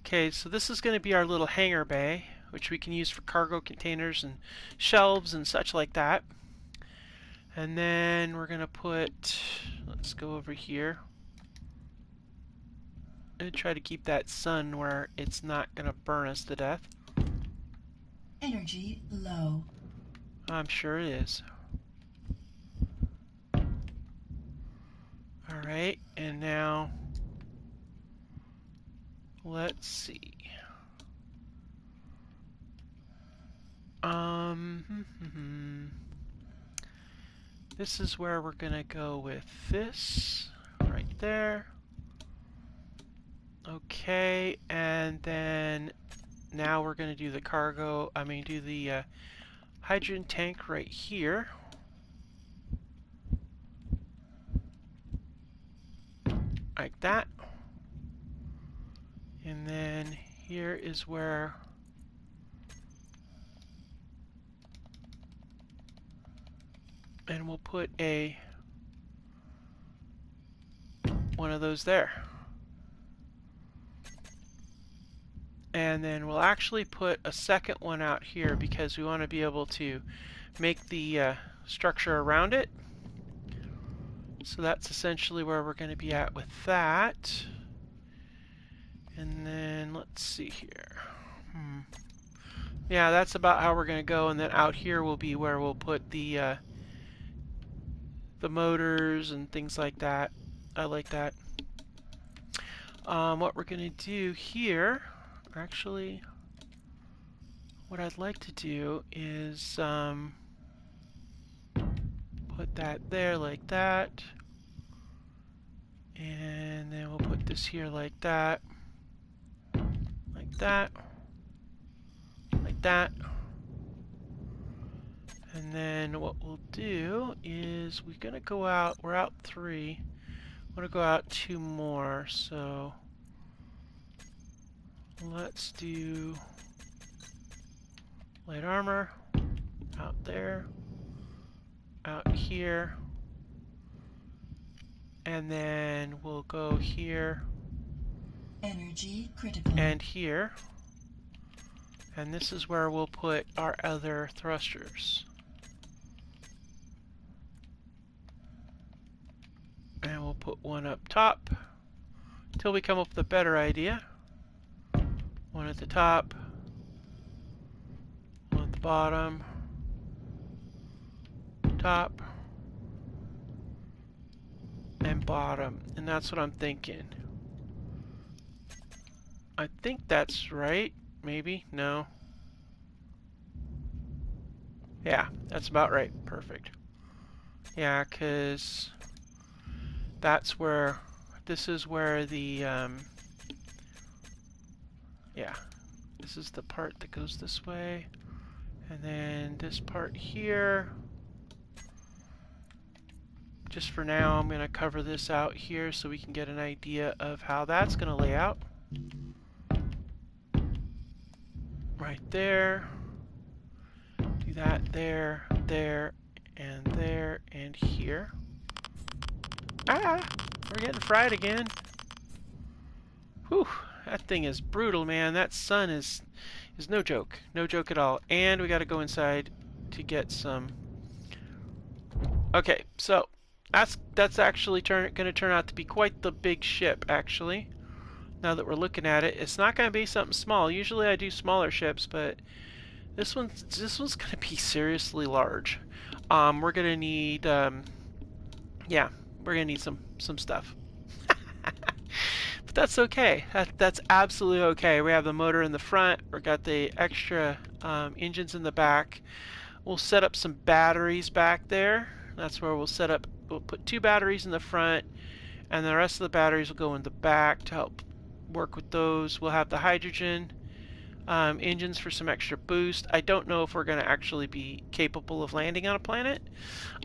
Okay, so this is going to be our little hangar bay, which we can use for cargo containers and shelves and such like that. And then we're going to put, let's go over here. And try to keep that sun where it's not going to burn us to death. Energy low. I'm sure it is. Alright, and now let's see. This is where we're gonna go with this right there. Okay, and then now we're gonna do the cargo, do the hydrogen tank right here. Like that. And then here is where and we'll put one of those there. And then we'll actually put a second one out here because we want to be able to make the structure around it. So that's essentially where we're going to be at with that. And then let's see here. Yeah, that's about how we're going to go. And then out here will be where we'll put the motors and things like that. I like that. What we're going to do here, actually, what I'd like to do is put that there like that. And then we'll put this here like that. Like that. Like that. And then what we'll do is we're going to go out. We're out 3. I'm going to go out 2 more. So let's do light armor out there, out here, and then we'll go here Energy critical. and here. And this is where we'll put our other thrusters. And we'll put one up top until we come up with a better idea. One at the top, one at the bottom, top, and bottom. And that's what I'm thinking. I think that's right. Maybe? No. Yeah, that's about right. Perfect. Yeah, because that's where, this is where the, yeah, this is the part that goes this way. And then this part here, just for now, I'm going to cover this out here so we can get an idea of how that's going to lay out. Right there. Do that there, there, and here. Ah! We're getting fried again. Whew! That thing is brutal, man. That sun is no joke. No joke at all. And we got to go inside to get some. Okay, so that's actually going to turn out to be quite the big ship, actually. Now that we're looking at it, it's not going to be something small. Usually I do smaller ships, but this one's going to be seriously large. We're going to need, yeah, we're going to need some stuff. But that's okay. That's absolutely okay. We have the motor in the front. We've got the extra engines in the back. We'll set up some batteries back there. That's where we'll put 2 batteries in the front, and the rest of the batteries will go in the back to help work with those. We'll have the hydrogen engines for some extra boost. I don't know if we're going to actually be capable of landing on a planet,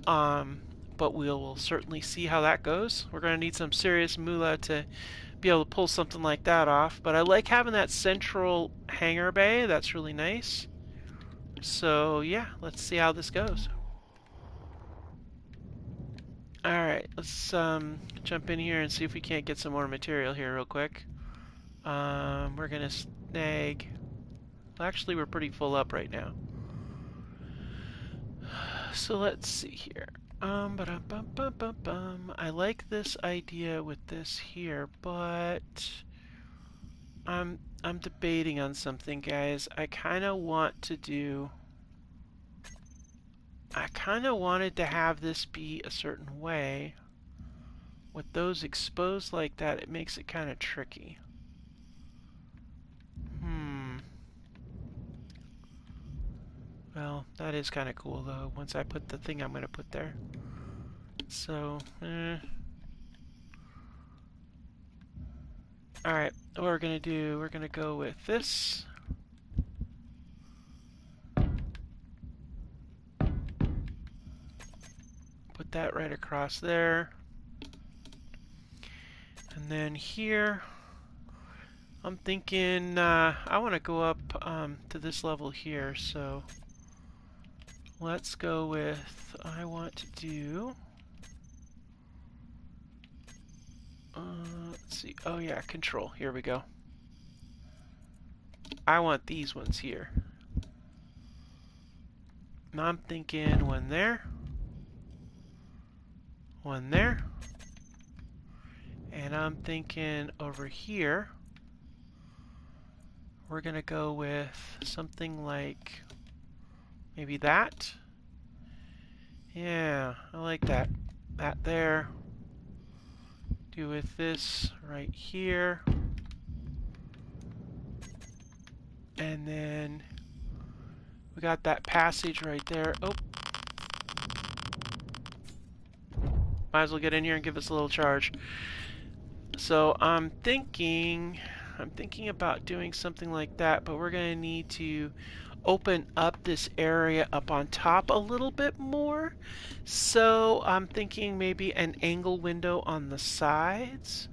but we'll certainly see how that goes. We're going to need some serious moolah to be able to pull something like that off. But I like having that central hangar bay. That's really nice. So yeah, let's see how this goes. Alright, let's jump in here and see if we can't get some more material here real quick. We're going to snag. Actually, we're pretty full up right now. So let's see here. I like this idea with this here, but I'm debating on something, guys. I kind of wanted to have this be a certain way. With those exposed like that, it makes it kind of tricky. Well, that is kind of cool, though, once I put the thing I'm going to put there. So, Alright, what we're going to do, we're going to go with this. Put that right across there. And then here, I'm thinking I want to go up to this level here, so let's go with, I want to do, let's see, oh yeah, control, here we go. I want these ones here. Now I'm thinking one there, and I'm thinking over here, we're going to go with something like maybe that. Yeah, I like that. That there. Do with this right here. And then we got that passage right there. Oh. Might as well get in here and give us a little charge. So I'm thinking about doing something like that, but we're going to need to open up this area up on top a little bit more. So I'm thinking maybe an angle window on the sides,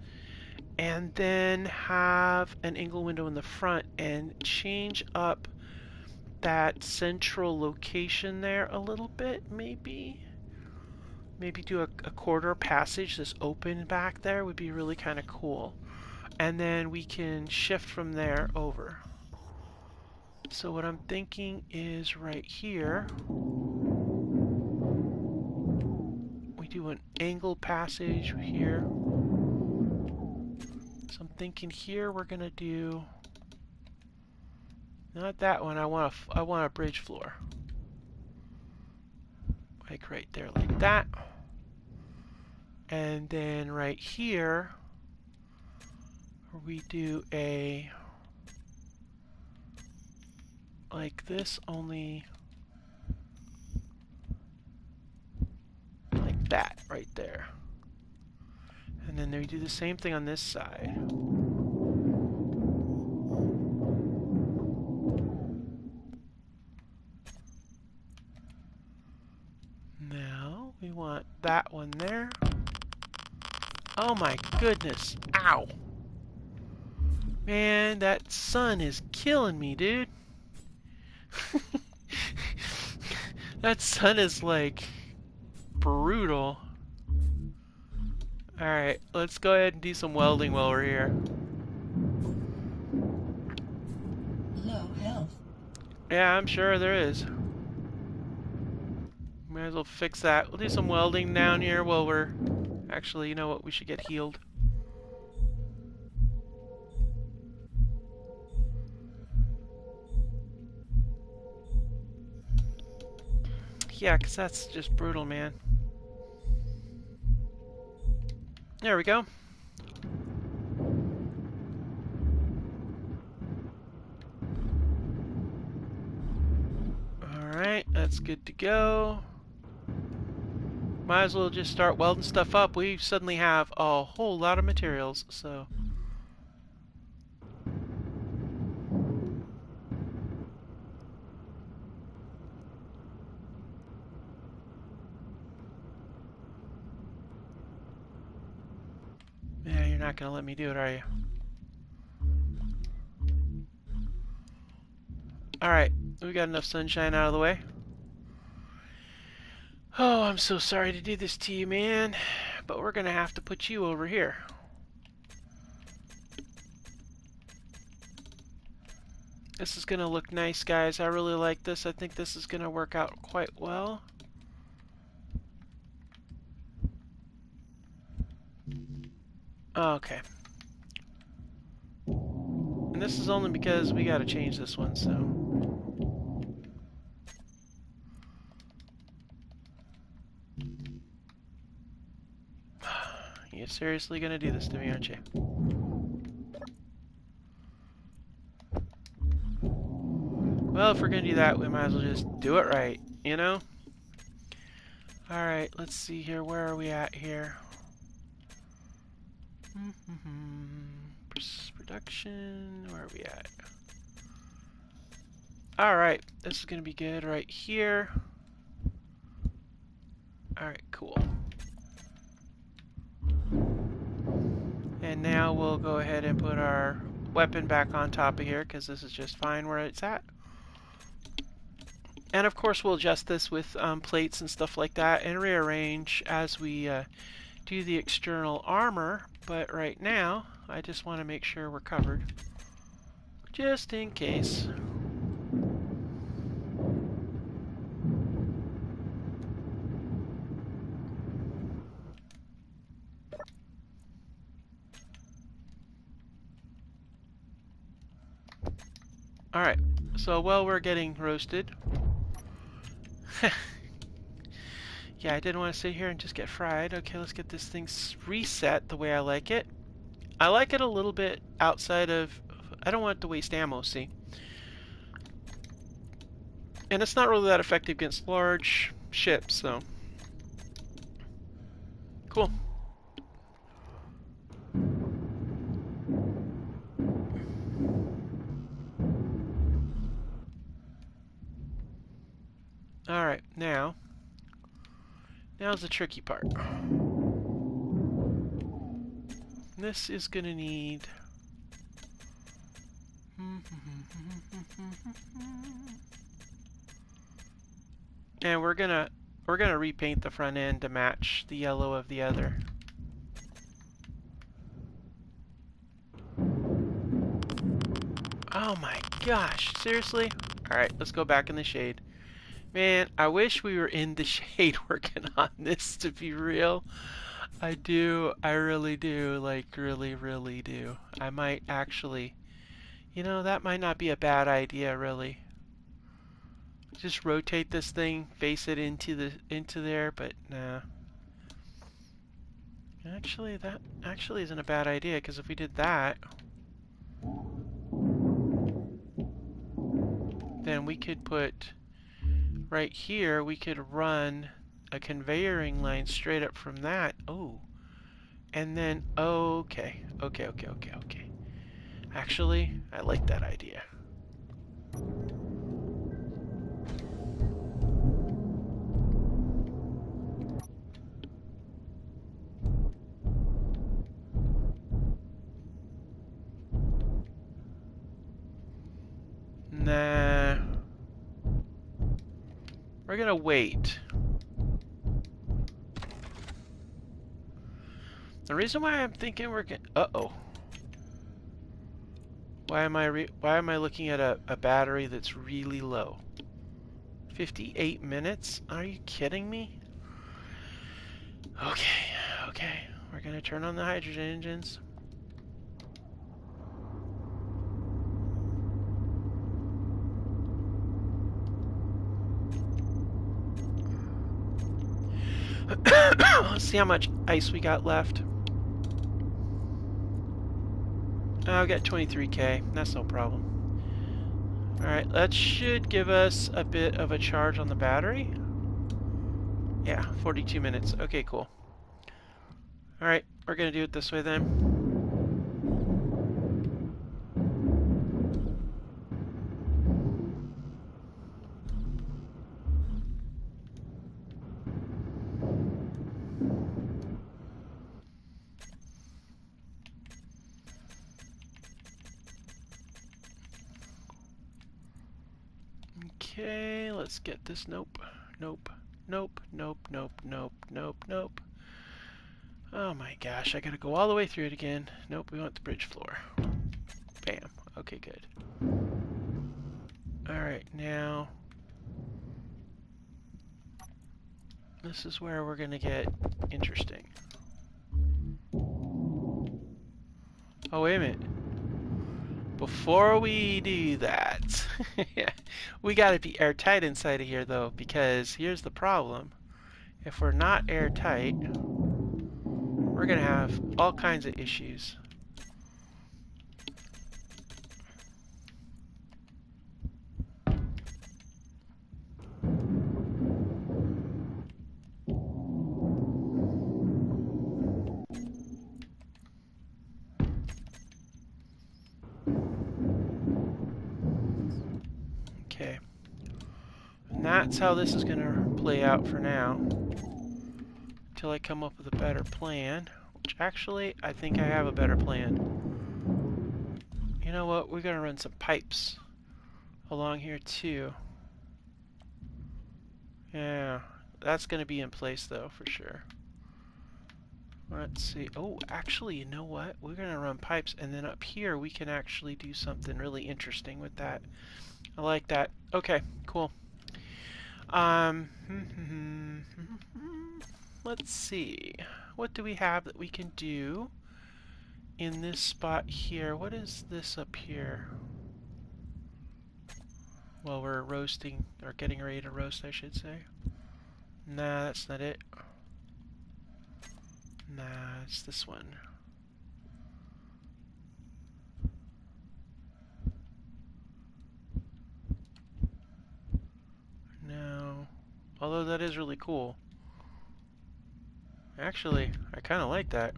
and then have an angle window in the front, and change up that central location there a little bit, maybe. Maybe do a corridor passage that's open back there would be really kind of cool. And then we can shift from there over. So what I'm thinking is right here, we do an angle passage here. So I'm thinking here we're gonna do, not that one, I want a bridge floor. Like right there, like that. And then right here, we do a, like this, only like that right there. And then we do the same thing on this side. Now we want that one there. Oh my goodness. Ow. Man, that sun is killing me, dude. That sun is like brutal. Alright, let's go ahead and do some welding while we're here. Low health. Yeah, I'm sure there is. Might as well fix that. We'll do some welding down here while we're... Actually, you know what? We should get healed. Yeah, because that's just brutal, man. There we go. Alright, that's good to go. Might as well just start welding stuff up. We suddenly have a whole lot of materials, so... Yeah, you're not gonna let me do it, are you? Alright, we got enough sunshine out of the way. Oh, I'm so sorry to do this to you, man. But we're gonna have to put you over here. This is gonna look nice, guys. I really like this. I think this is gonna work out quite well. Okay. And this is only because we gotta change this one, so... You're seriously gonna do this to me, aren't you? Well, if we're gonna do that, we might as well just do it right, you know? Alright, let's see here. Where are we at here? Production, where are we at? Alright, this is gonna be good right here. Alright, cool. And now we'll go ahead and put our weapon back on top of here because this is just fine where it's at. And of course we'll adjust this with plates and stuff like that and rearrange as we do the external armor. But right now, I just want to make sure we're covered. Just in case. Alright, so while we're getting roasted, yeah, I didn't want to sit here and just get fried. Okay, let's get this thing reset the way I like it. I like it a little bit outside of... I don't want it to waste ammo, see? And it's not really that effective against large ships, so... Cool. Alright, now's the tricky part. This is gonna need... And we're gonna repaint the front end to match the yellow of the other. Oh my gosh, seriously? Alright, let's go back in the shade. Man, I wish we were in the shade working on this, to be real. I do, I really do, like really, really do. I might actually, you know, that might not be a bad idea, really. Just rotate this thing, face it into there, but nah. Actually, that actually isn't a bad idea, because if we did that, then we could put right here, we could run a conveyoring line straight up from that. Oh, and then, okay. Actually, I like that idea. Nah. We're gonna wait. The reason why I'm thinking we're gonna... Uh-oh. Why am I looking at a battery that's really low? 58 minutes? Are you kidding me? Okay. We're gonna turn on the hydrogen engines. Let's see how much ice we got left. Oh, I got 23k. That's no problem. Alright, that should give us a bit of a charge on the battery. Yeah, 42 minutes. Okay, cool. Alright, we're gonna do it this way then. Okay, let's get this. Nope. Oh my gosh, I gotta go all the way through it again. Nope, we want the bridge floor. Bam. Okay, good. Alright, now... this is where we're gonna get interesting. Oh, wait a minute. Before we do that, we gotta be airtight inside of here though, because here's the problem. If we're not airtight, we're gonna have all kinds of issues. Okay. And that's how this is gonna play out for now. Until I come up with a better plan. Which actually, I think I have a better plan. know what? We're gonna run some pipes along here too. Yeah, that's gonna be in place though for sure. Let's see. Oh, actually, you know what? We're gonna run pipes, and then up here we can actually do something really interesting with that. I like that. Okay, cool. Let's see. What do we have that we can do in this spot here? What is this up here? Well, we're roasting, or getting ready to roast, I should say. Nah, that's not it. Nah, it's this one. No. Although that is really cool. Actually, I kind of like that.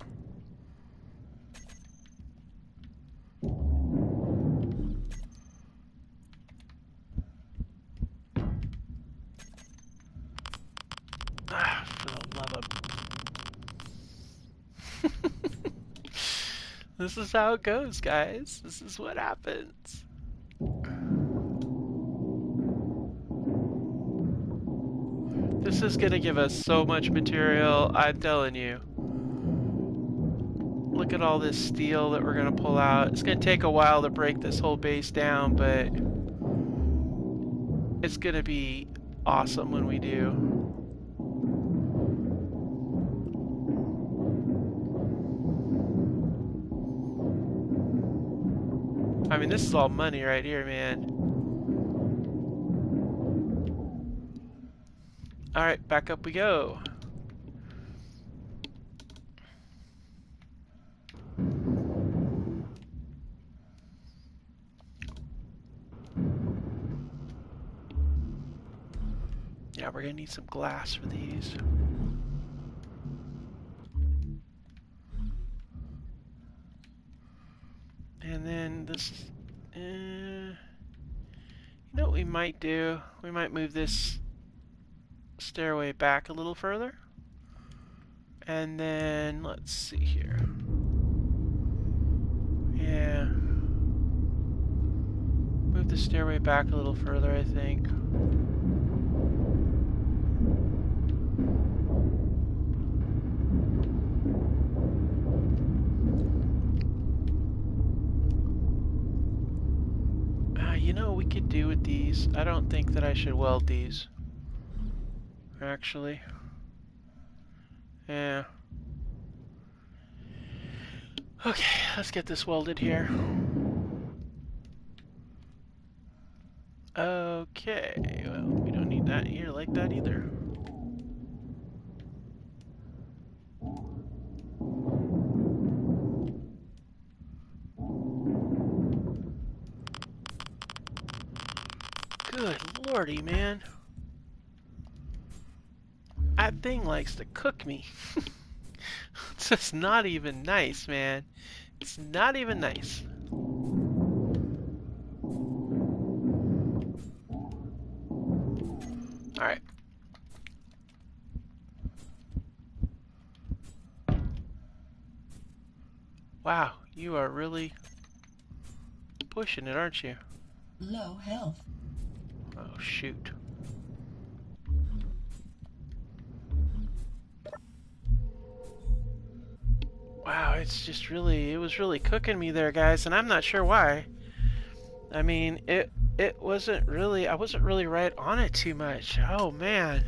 Ah, for the love of... This is how it goes, guys. This is what happens. This is gonna give us so much material, I'm telling you. Look at all this steel that we're gonna pull out. It's gonna take a while to break this whole base down, but it's gonna be awesome when we do. I mean, this is all money right here, man. Alright, back up we go. Yeah, we're gonna need some glass for these. And then this, you know what we might do? We might move this stairway back a little further. And then, let's see here. Yeah. Move the stairway back a little further, I think. You know what we could do with these? I don't think that I should weld these. Actually. Yeah. Okay, let's get this welded here. Okay, well, we don't need that here like that either. Good lordy, man. That thing likes to cook me. It's just not even nice, man. It's not even nice. Alright. Wow, you are really pushing it, aren't you? Low health. Oh, shoot. Wow, it's just really, it was really cooking me there, guys, and I'm not sure why. I mean, it wasn't really, I wasn't really right on it too much. Oh, man.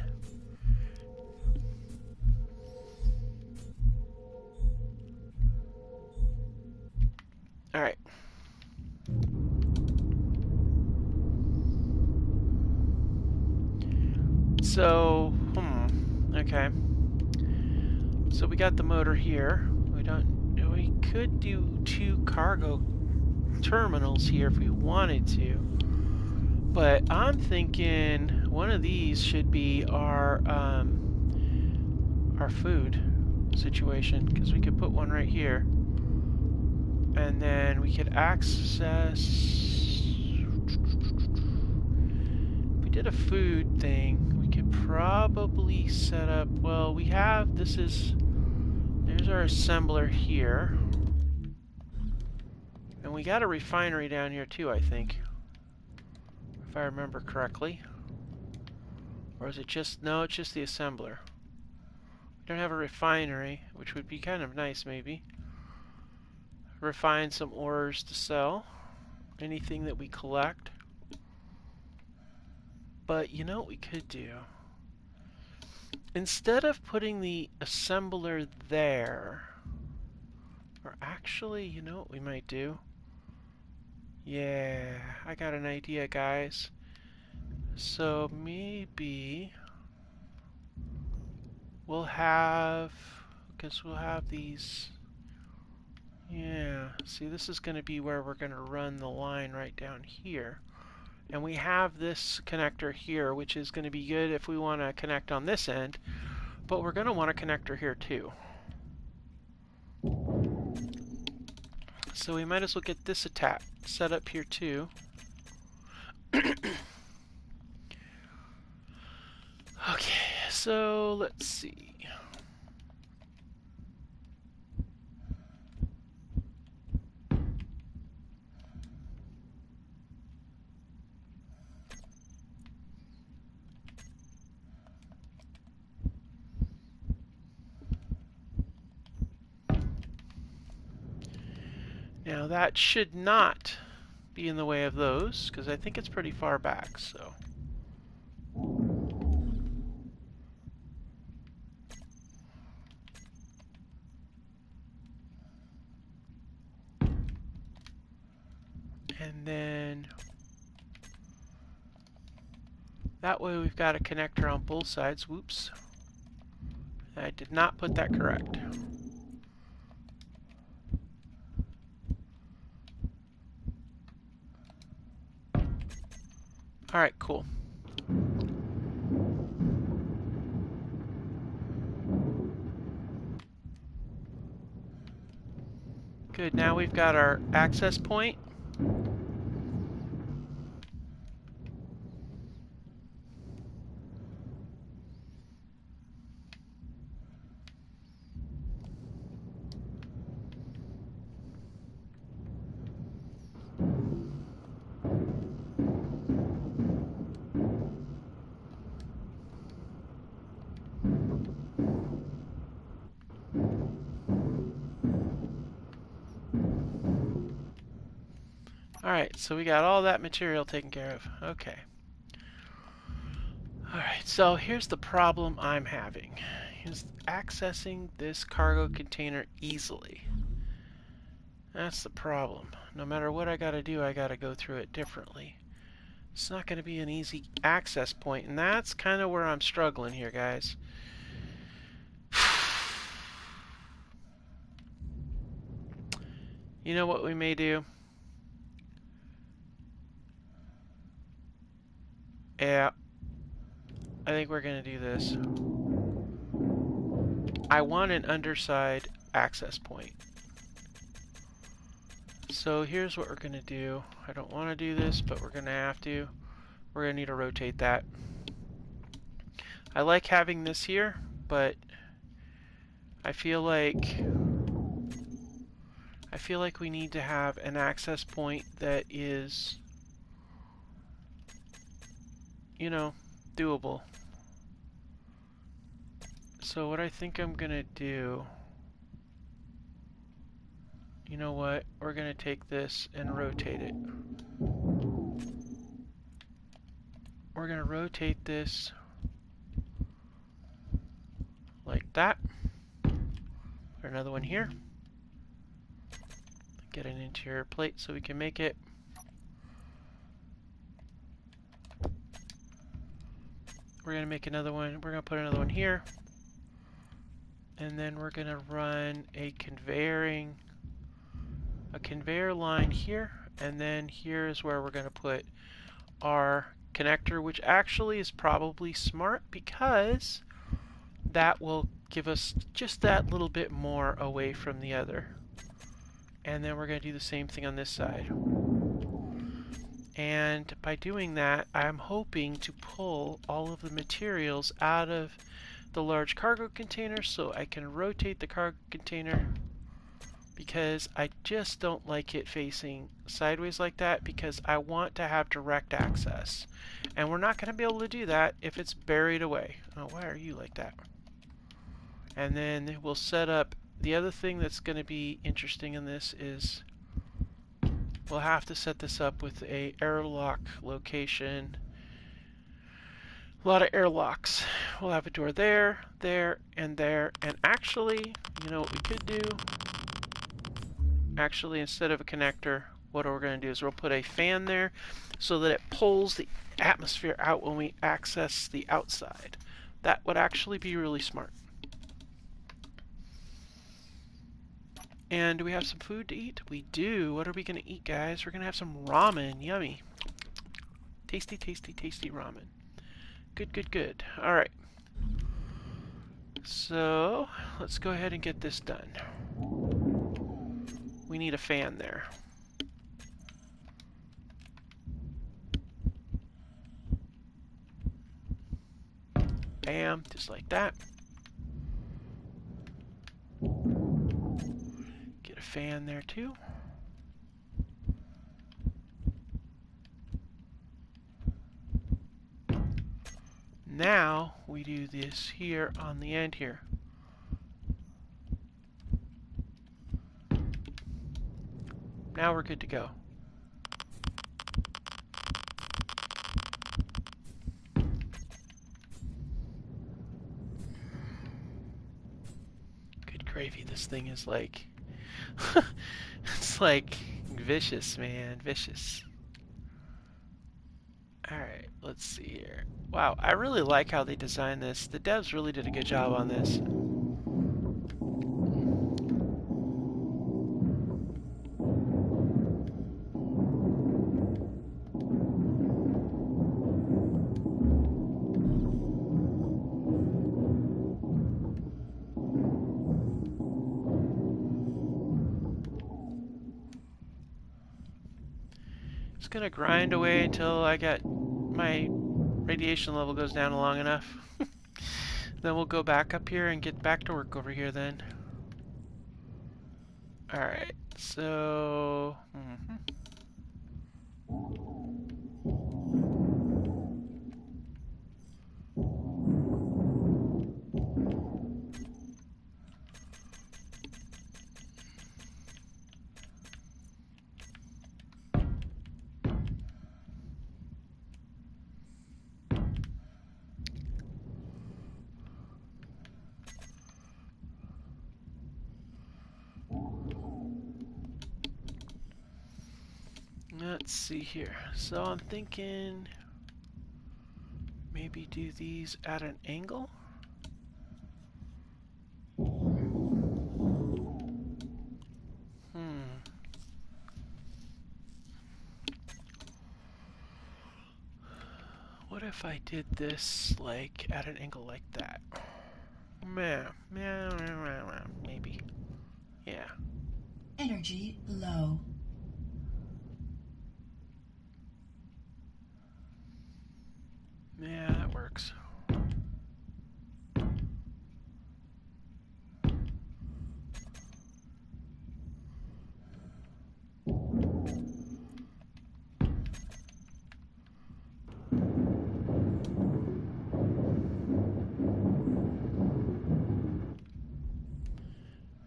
Alright. So, okay. So we got the motor here. We could do 2 cargo terminals here if we wanted to. But I'm thinking one of these should be our food situation, because we could put one right here. And then we could access... If we did a food thing, we could probably set up... Well, we have... There's our assembler here. And we got a refinery down here too, I think. If I remember correctly. Or is it just... No, it's just the assembler. We don't have a refinery, which would be kind of nice, maybe. Refine some ores to sell. Anything that we collect. But you know what we could do? Instead of putting the assembler there... Or actually, you know what we might do? Yeah, I got an idea, guys. So maybe we'll have... I guess we'll have these... Yeah, see, this is going to be where we're going to run the line right down here. And we have this connector here, which is going to be good if we want to connect on this end. But we're going to want a connector here too. So we might as well get this set up here too. Okay, so let's see. Now that should not be in the way of those, because I think it's pretty far back, so. And then that way we've got a connector on both sides. Whoops. I did not put that correct. Alright, cool. Good, now we've got our access point. Alright, so we got all that material taken care of. Okay. Alright, so here's the problem I'm having. Is accessing this cargo container easily. That's the problem. No matter what I gotta do, I gotta go through it differently. It's not gonna be an easy access point, and that's kind of where I'm struggling here, guys. You know what we may do? Yeah, I think we're going to do this. I want an underside access point. So here's what we're going to do. I don't want to do this, but we're going to have to. We're going to need to rotate that. I like having this here, but I feel like we need to have an access point that is, you know, doable. So what I think I'm gonna do, you know what, we're gonna take this and rotate it. We're gonna rotate this like that. Put another one here. Get an interior plate so we can make it. We're gonna make another one. We're gonna put another one here. And then we're going to run a conveyor line here, and then here is where we're going to put our connector, which actually is probably smart because that will give us just that little bit more away from the other. And then we're going to do the same thing on this side. And by doing that, I'm hoping to pull all of the materials out of the large cargo container so I can rotate the cargo container because I just don't like it facing sideways like that because I want to have direct access. And we're not going to be able to do that if it's buried away. Oh, why are you like that? And then we'll set up, the other thing that's going to be interesting in this is we'll have to set this up with a airlock location. A lot of airlocks. We'll have a door there, there, and there. And actually, you know what we could do? Actually, instead of a connector, what we're going to do is we'll put a fan there so that it pulls the atmosphere out when we access the outside. That would actually be really smart. And do we have some food to eat? We do. What are we going to eat, guys? We're going to have some ramen. Yummy. Tasty, tasty, tasty ramen. Good, good, good. All right. So let's go ahead and get this done. We need a fan there. Bam, just like that. Get a fan there too. Now we do this here on the end here. Now we're good to go. Good gravy, this thing is like, it's like vicious, man, vicious. Alright, let's see here. Wow, I really like how they designed this. The devs really did a good job on this. Just gonna grind away until I got my radiation level goes down long enough. Then we'll go back up here and get back to work over here then. Alright, so... Let's see here. So I'm thinking maybe do these at an angle. What if I did this like at an angle like that? Maybe. Yeah. Energy low. Yeah, that works.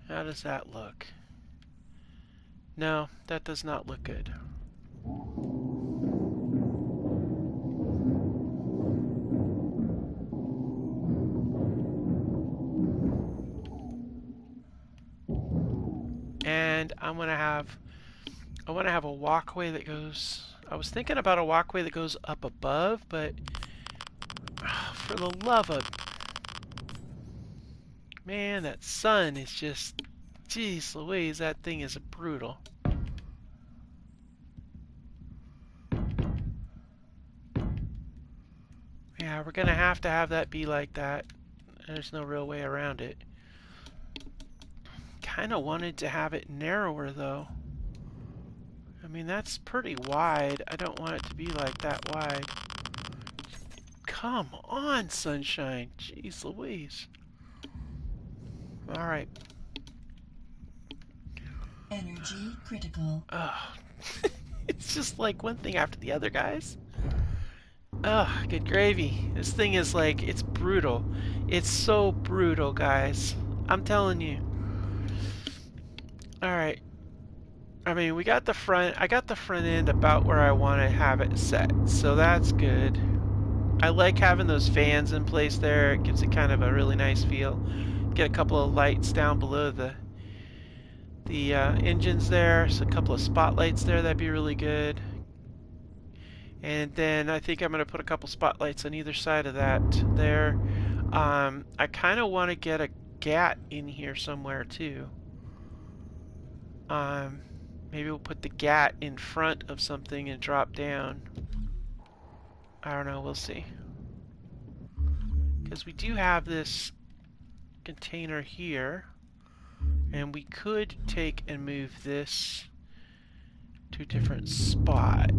How does that look? No, that does not look good. And I want to have a walkway that goes, I was thinking about a walkway that goes up above, but for the love of, man, that sun is just, jeez Louise, that thing is brutal. Yeah, we're gonna have to have that be like that. There's no real way around it. Kind of wanted to have it narrower though. I mean, that's pretty wide. I don't want it to be like that wide. Come on, sunshine. Jeez Louise. Alright. Energy critical. Oh, it's just like one thing after the other, guys. Ugh, good gravy. This thing is like, it's brutal. It's so brutal, guys. I'm telling you. Alright. I mean, we got the front, I got the front end about where I want to have it set. So that's good. I like having those fans in place there. It gives it kind of a really nice feel. Get a couple of lights down below the engines there. So a couple of spotlights there. That'd be really good. And then I think I'm going to put a couple spotlights on either side of that there. I kind of want to get a GAT in here somewhere too. Maybe we'll put the GAT in front of something and drop down. I don't know, we'll see. Because we do have this container here, and we could take and move this to a different spot.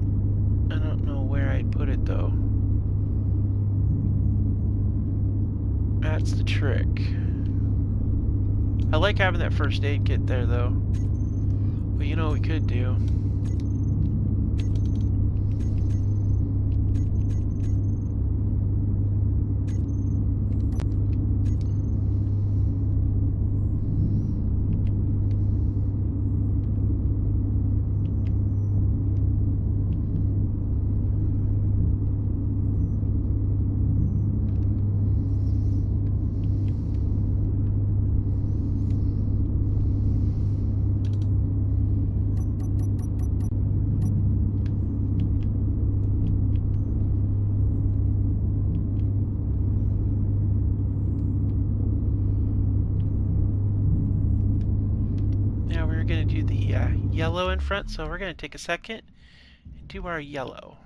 I don't know where I'd put it though. That's the trick. I like having that first aid kit there though. But you know what we could do? Going to do the yellow in front, so we're going to take a second and do our yellow.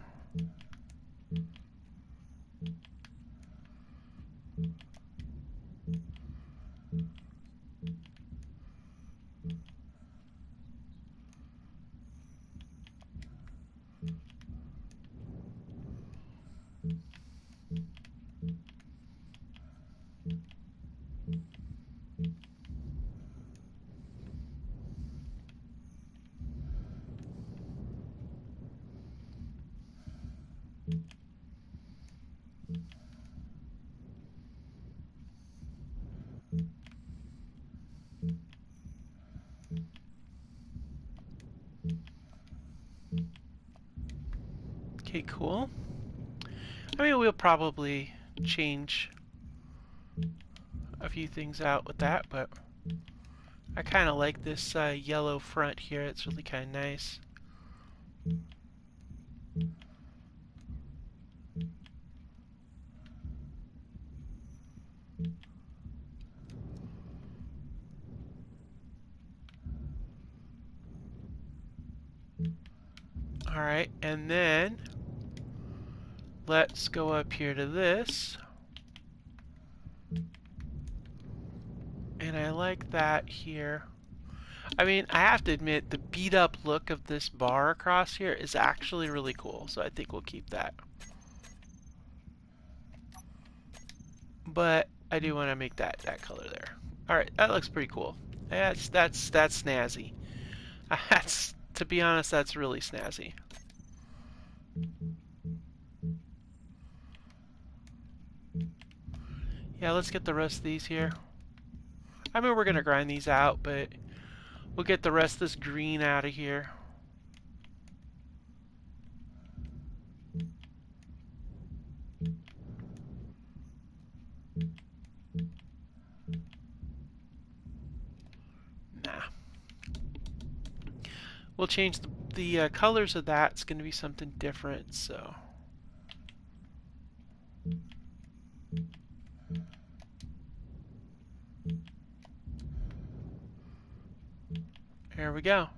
Okay, cool. I mean, we'll probably change a few things out with that, but I kind of like this yellow front here. It's really kind of nice. Alright, and then let's go up here to this. And I like that here. I mean, I have to admit, the beat up look of this bar across here is actually really cool, so I think we'll keep that. But I do want to make that color there. Alright, that looks pretty cool. That's snazzy. That's, to be honest, that's really snazzy. Yeah, let's get the rest of these here. I mean, we're gonna grind these out, but we'll get the rest of this green out of here. Nah. We'll change the colors of that. It's gonna be something different, so. There we go.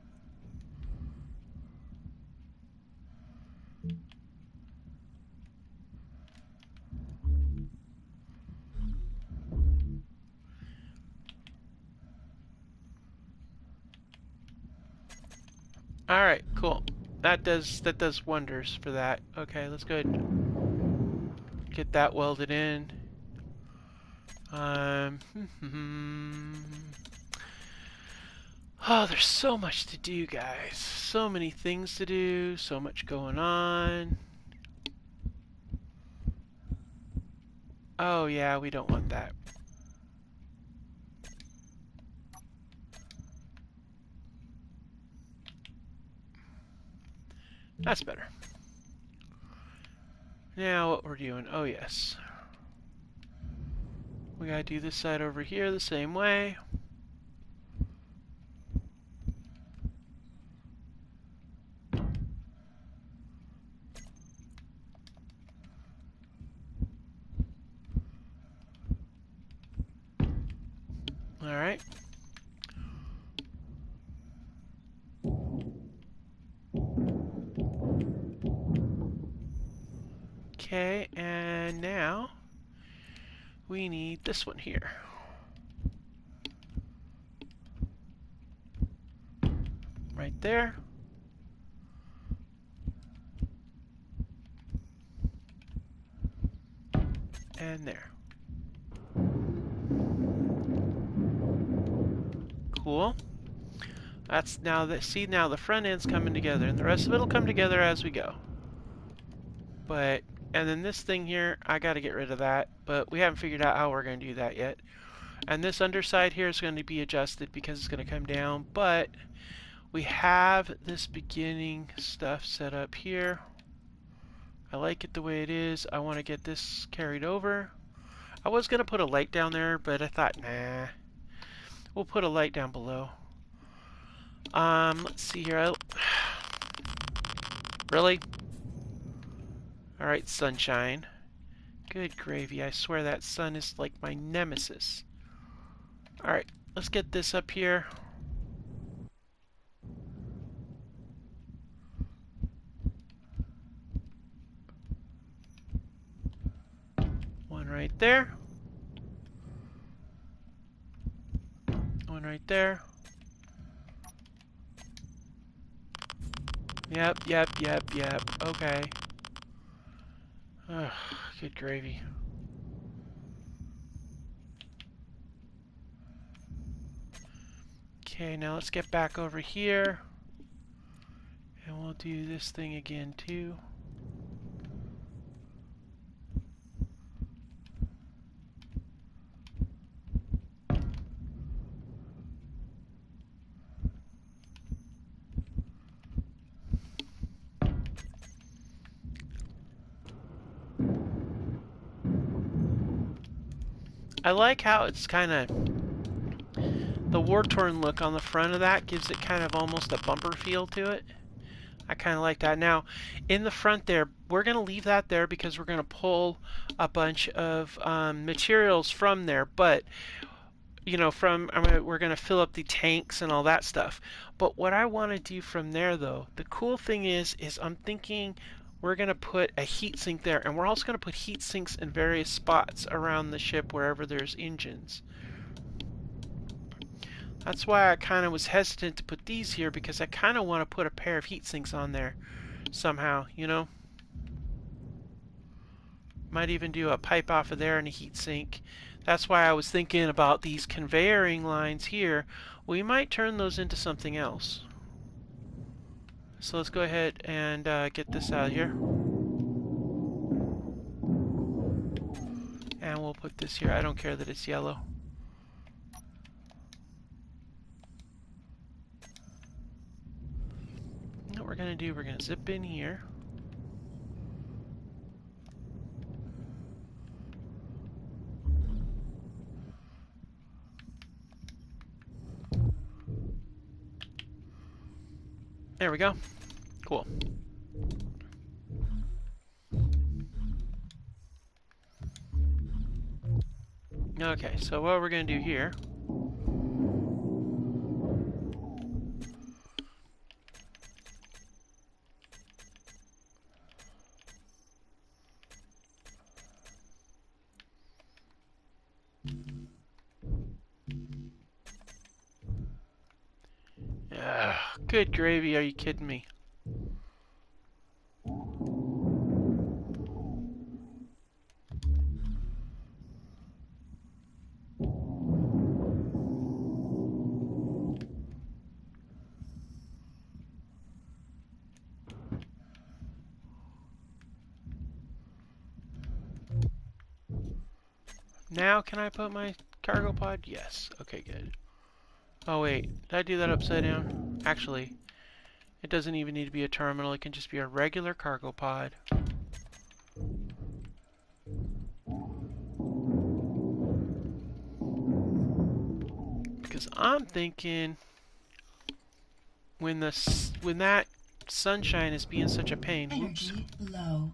Alright, cool. That does wonders for that. Okay, let's go ahead and get that welded in. Oh, there's so much to do, guys. So many things to do, so much going on. Oh, yeah, we don't want that. That's better. Now what we're doing, oh yes. We gotta do this side over here the same way. Alright. Okay, and now we need this one here. Right there. And there. Cool. That's now the see now the front end's coming together, and the rest of it'll come together as we go. But and then this thing here, I gotta get rid of that, but we haven't figured out how we're gonna do that yet. And this underside here is going to be adjusted because it's going to come down, but we have this beginning stuff set up here. I like it the way it is. I want to get this carried over. I was going to put a light down there, but I thought, nah. We'll put a light down below. Let's see here. Really? Alright, sunshine. Good gravy. I swear that sun is like my nemesis. Alright, let's get this up here. One right there. One right there. Yep. Okay. Ugh, good gravy. Okay, now let's get back over here. And we'll do this thing again too. I like how it's kind of the war-torn look on the front of that gives it kind of almost a bumper feel to it. I kind of like that. Now, in the front there, we're going to leave that there because we're going to pull a bunch of materials from there. But, you know, we're going to fill up the tanks and all that stuff. But what I want to do from there, though, the cool thing is I'm thinking we're going to put a heat sink there. And we're also going to put heat sinks in various spots around the ship wherever there's engines. That's why I kind of was hesitant to put these here, because I kind of want to put a pair of heat sinks on there somehow, you know? Might even do a pipe off of there and a heat sink. That's why I was thinking about these conveyoring lines here. We might turn those into something else. So let's go ahead and get this out of here. And we'll put this here. I don't care that it's yellow. What we're going to do, we're going to zip in here. There we go. Cool. Okay, so what we're going to do here, good gravy, are you kidding me? Now can I put my cargo pod? Yes. Okay, good. Oh wait, did I do that upside down? Actually, it doesn't even need to be a terminal. It can just be a regular cargo pod. Because I'm thinking when that sunshine is being such a pain. Whoops. Energy low.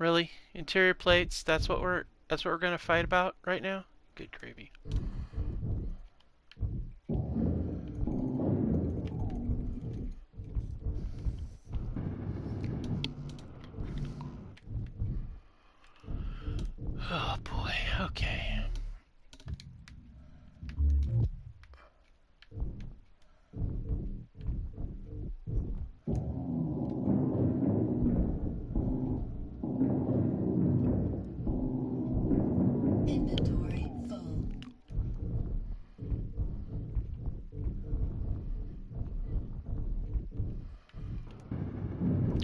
Really? Interior plates, that's what we're gonna fight about right now? Good gravy. Oh boy, okay. Inventory full.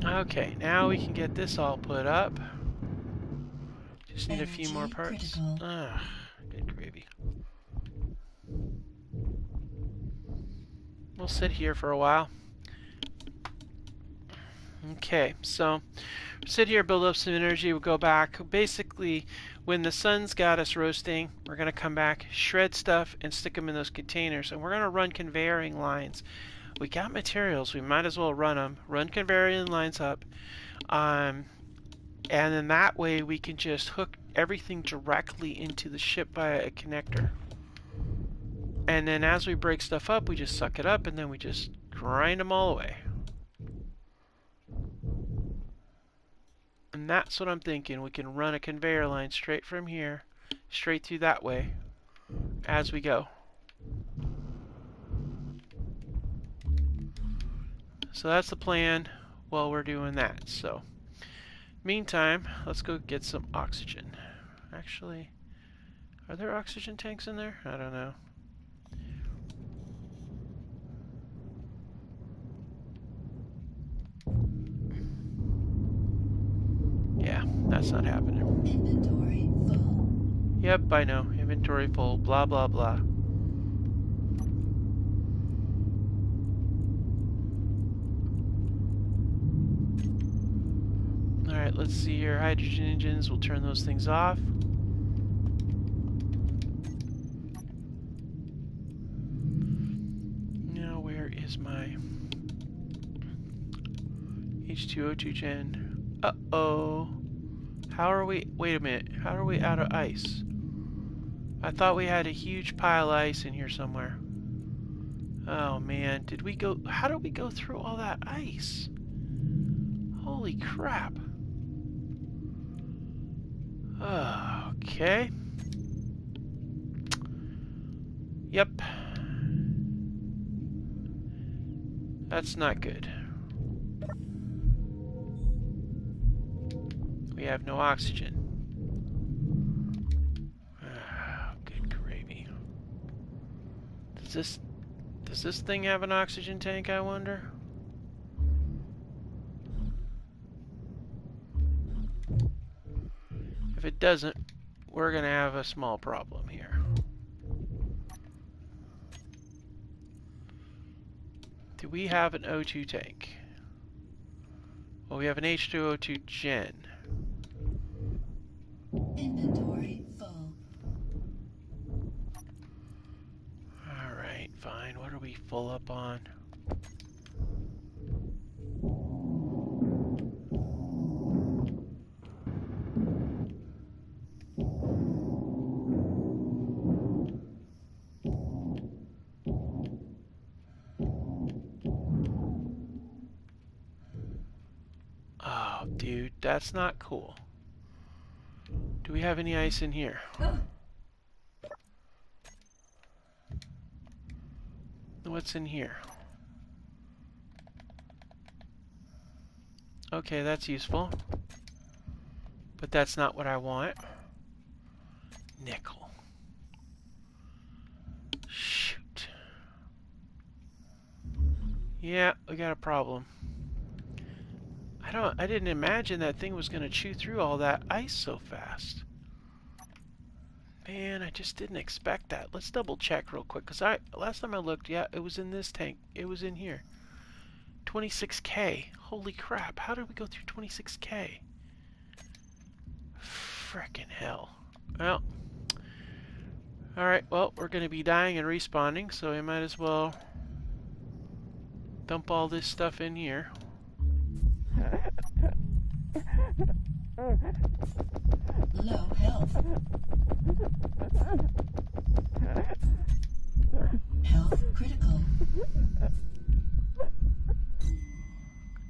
Okay, now we can get this all put up. Just need a few more Energy parts. critical. Ah, good gravy. We'll sit here for a while. Okay, so sit here, build up some energy, we'll go back. Basically, when the sun's got us roasting, we're going to come back, shred stuff, and stick them in those containers. And we're going to run conveying lines. We got materials, we might as well run them. Run conveying lines up. And then that way we can just hook everything directly into the ship via a connector. And then as we break stuff up, we just suck it up, and then we just grind them all away. And that's what I'm thinking. We can run a conveyor line straight from here, straight through that way, as we go. So that's the plan while we're doing that. So, meantime, let's go get some oxygen. Actually, are there oxygen tanks in there? I don't know. Yeah, that's not happening. Inventory full. Yep, I know. Inventory full. Blah, blah, blah. Alright, let's see here. Hydrogen engines. We'll turn those things off. Now, where is my H2O2 gen? Uh-oh. How are we... Wait a minute. How are we out of ice? I thought we had a huge pile of ice in here somewhere. Oh, man. Did we go... How did we go through all that ice? Holy crap. Okay. Yep. That's not good. We have no oxygen. Good gravy. Does this thing have an oxygen tank, I wonder? If it doesn't, we're gonna have a small problem here. Do we have an O2 tank? Well, we have an H2O2 gen. Inventory full. Alright, fine. What are we full up on? Oh, dude, that's not cool. Do we have any ice in here? What's in here? Okay, that's useful. But that's not what I want. Nickel. Shoot. Yeah, we got a problem. I didn't imagine that thing was gonna chew through all that ice so fast. Man, I just didn't expect that. Let's double check real quick, because last time I looked, yeah, it was in this tank. It was in here. 26K. Holy crap, how did we go through 26K? Frickin' hell. Well, alright, well, we're gonna be dying and respawning, so we might as well dump all this stuff in here. Low health. Health critical.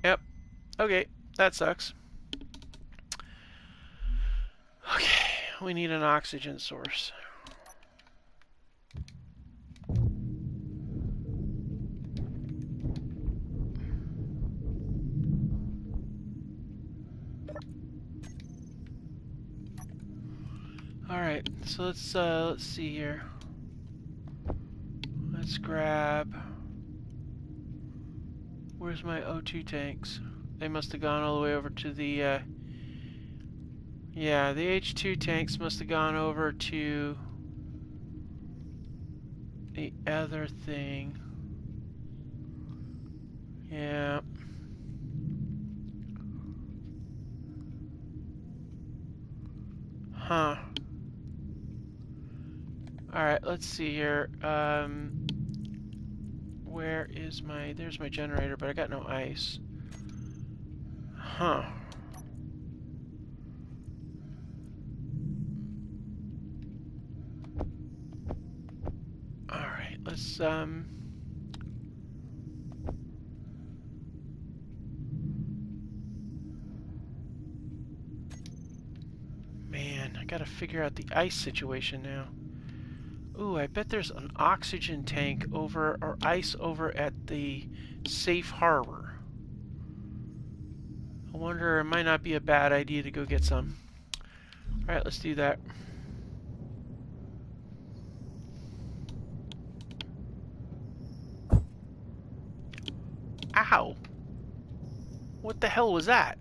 Yep. Okay, that sucks. Okay, we need an oxygen source. Alright, so let's see here. Let's grab... Where's my O2 tanks? They must have gone all the way over to the, yeah, the H2 tanks must have gone over to the other thing. Yeah. Huh. Alright, let's see here. Where is there's my generator, but I got no ice. Huh. Alright, let's, man, I gotta figure out the ice situation now. Ooh, I bet there's an oxygen tank over, or ice over at the safe harbor. I wonder, it might not be a bad idea to go get some. Alright, let's do that. Ow! What the hell was that?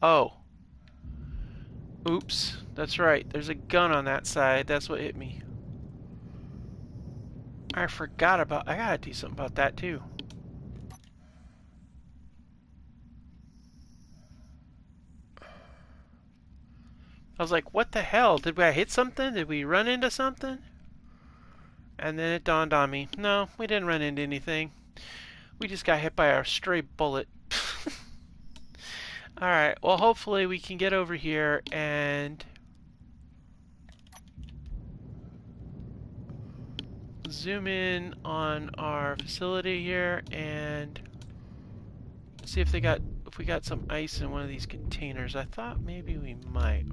Oh. Oops. That's right. There's a gun on that side. That's what hit me. I forgot about... I gotta do something about that, too. I was like, what the hell? Did I hit something? Did we run into something? And then it dawned on me. No, we didn't run into anything. We just got hit by a stray bullet. Alright, well, hopefully we can get over here and... zoom in on our facility here and see if we got some ice in one of these containers. I thought maybe we might.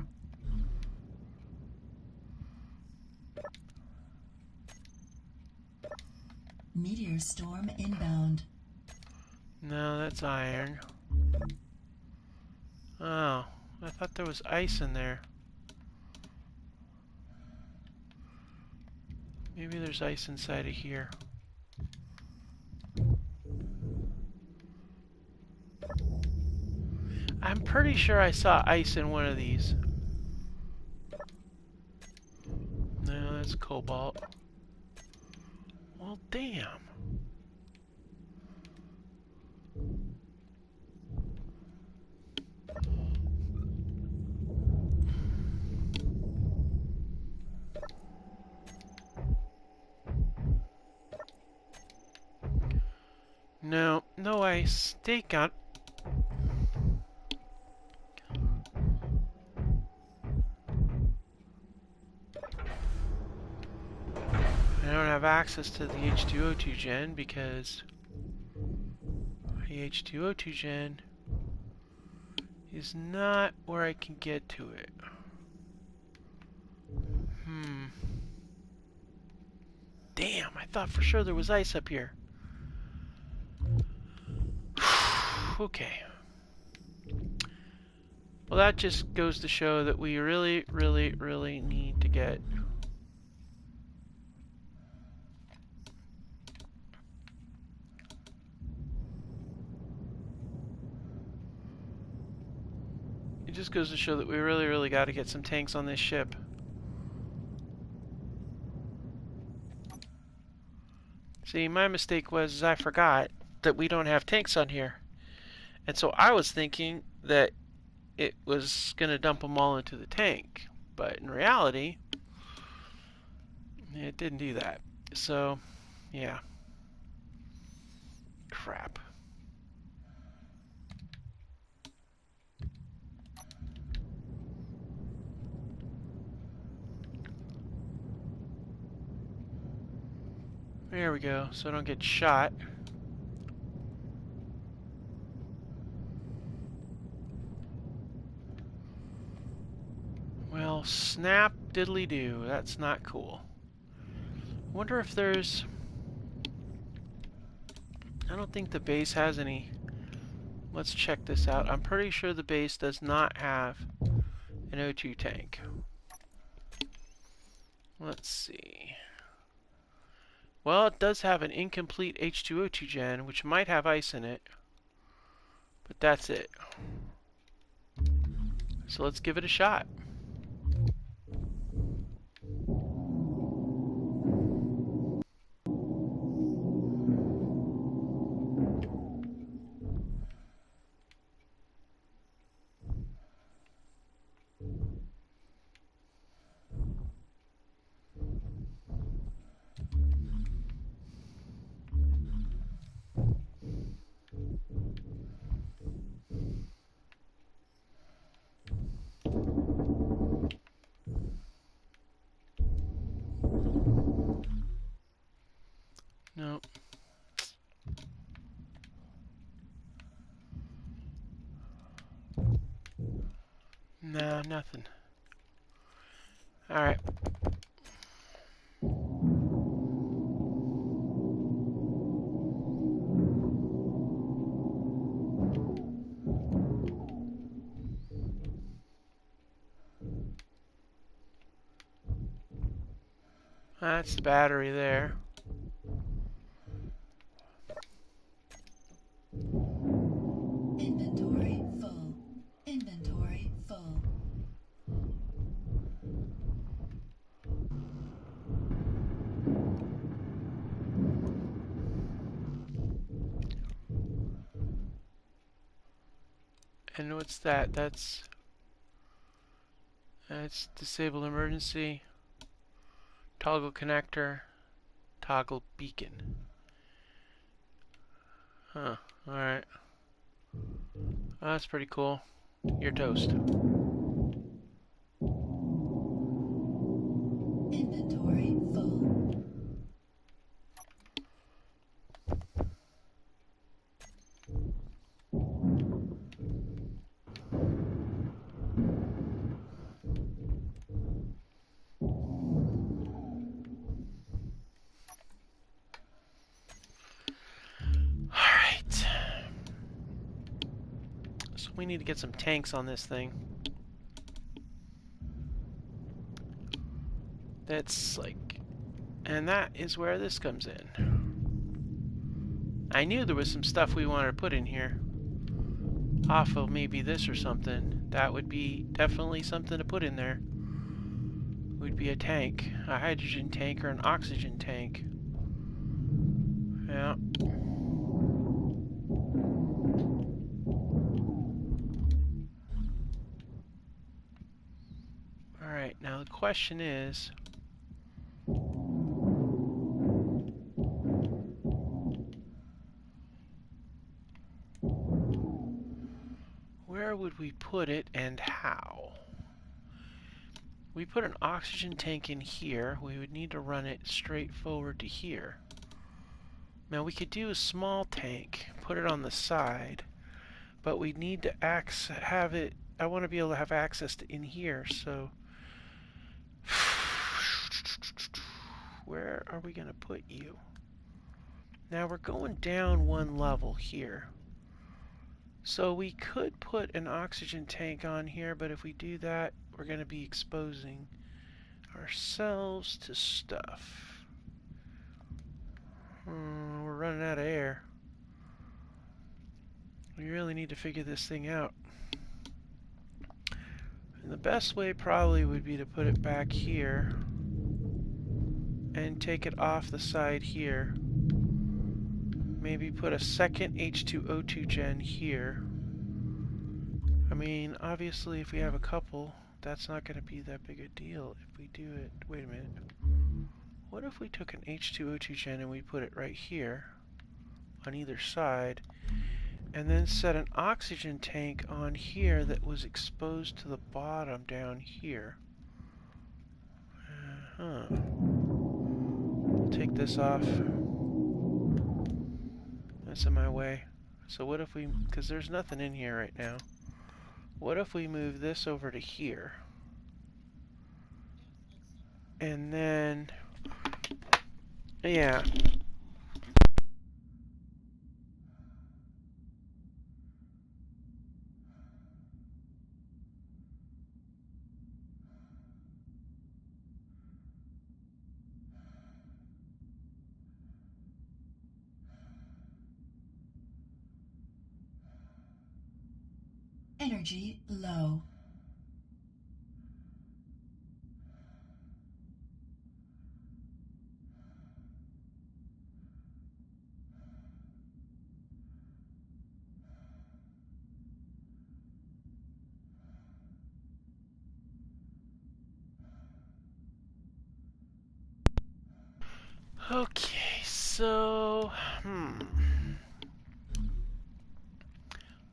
Meteor storm inbound. No, that's iron. Oh, I thought there was ice in there. Maybe there's ice inside of here. I'm pretty sure I saw ice in one of these. No, that's cobalt. Well, damn. No, no ice. They got... I don't have access to the H2O2 gen because the H2O2 gen is not where I can get to it. Damn, I thought for sure there was ice up here. Okay. Well, that just goes to show that we really, really, really need to get... It just goes to show that we really, really got to get some tanks on this ship. See, my mistake was I forgot that we don't have tanks on here. And so I was thinking that it was going to dump them all into the tank. But in reality, it didn't do that. So, yeah. Crap. There we go, so I don't get shot. Well, snap diddly do. That's not cool. I wonder if there's... I don't think the base has any. Let's check this out. I'm pretty sure the base does not have an O2 tank. Let's see. Well, it does have an incomplete H2O2 gen, which might have ice in it. But that's it. So let's give it a shot. Nope. Nah, nothing. Alright. That's the battery there. Inventory full. Inventory full. And what's that? That's disable emergency, toggle connector, toggle beacon. Huh. Alright. That's pretty cool. You're toast. Inventory full. Alright. So we need to get some tanks on this thing. That's like... And that is where this comes in. I knew there was some stuff we wanted to put in here. Off of maybe this or something. That would be definitely something to put in there. Would be a tank. A hydrogen tank or an oxygen tank. Yeah. Alright, now the question is... where would we put it and how? We put an oxygen tank in here. We would need to run it straight forward to here. Now we could do a small tank, put it on the side, but we need to have it. I want to be able to have access to in here. So where are we going to put you? Now we're going down one level here. So we could put an oxygen tank on here, but if we do that, we're going to be exposing ourselves to stuff. We're running out of air. We really need to figure this thing out. And the best way probably would be to put it back here and take it off the side here. Maybe put a second H2O2 gen here. I mean, obviously if we have a couple, that's not going to be that big a deal if we do it. Wait a minute. What if we took an H2O2 gen and we put it right here on either side, and then set an oxygen tank on here that was exposed to the bottom down here? We'll take this off. That's in my way. So what if we, because there's nothing in here right now. What if we move this over to here? And then, yeah. Energy low. Okay, so,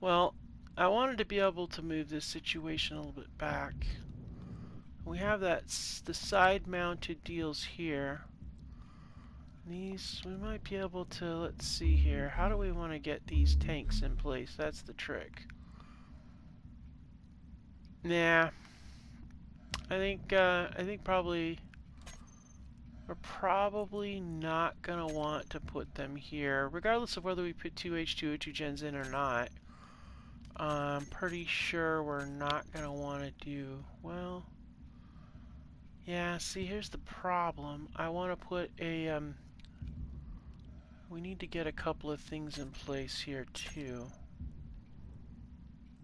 well, I wanted to be able to move this situation a little bit back. We have the side-mounted deals here. These, we might be able to, let's see here. How do we want to get these tanks in place? That's the trick. Nah, I think probably we're probably not gonna want to put them here, regardless of whether we put two H2O2 gens in or not. I'm pretty sure we're not gonna want to do well. Yeah, see, here's the problem. I want to put a we need to get a couple of things in place here too.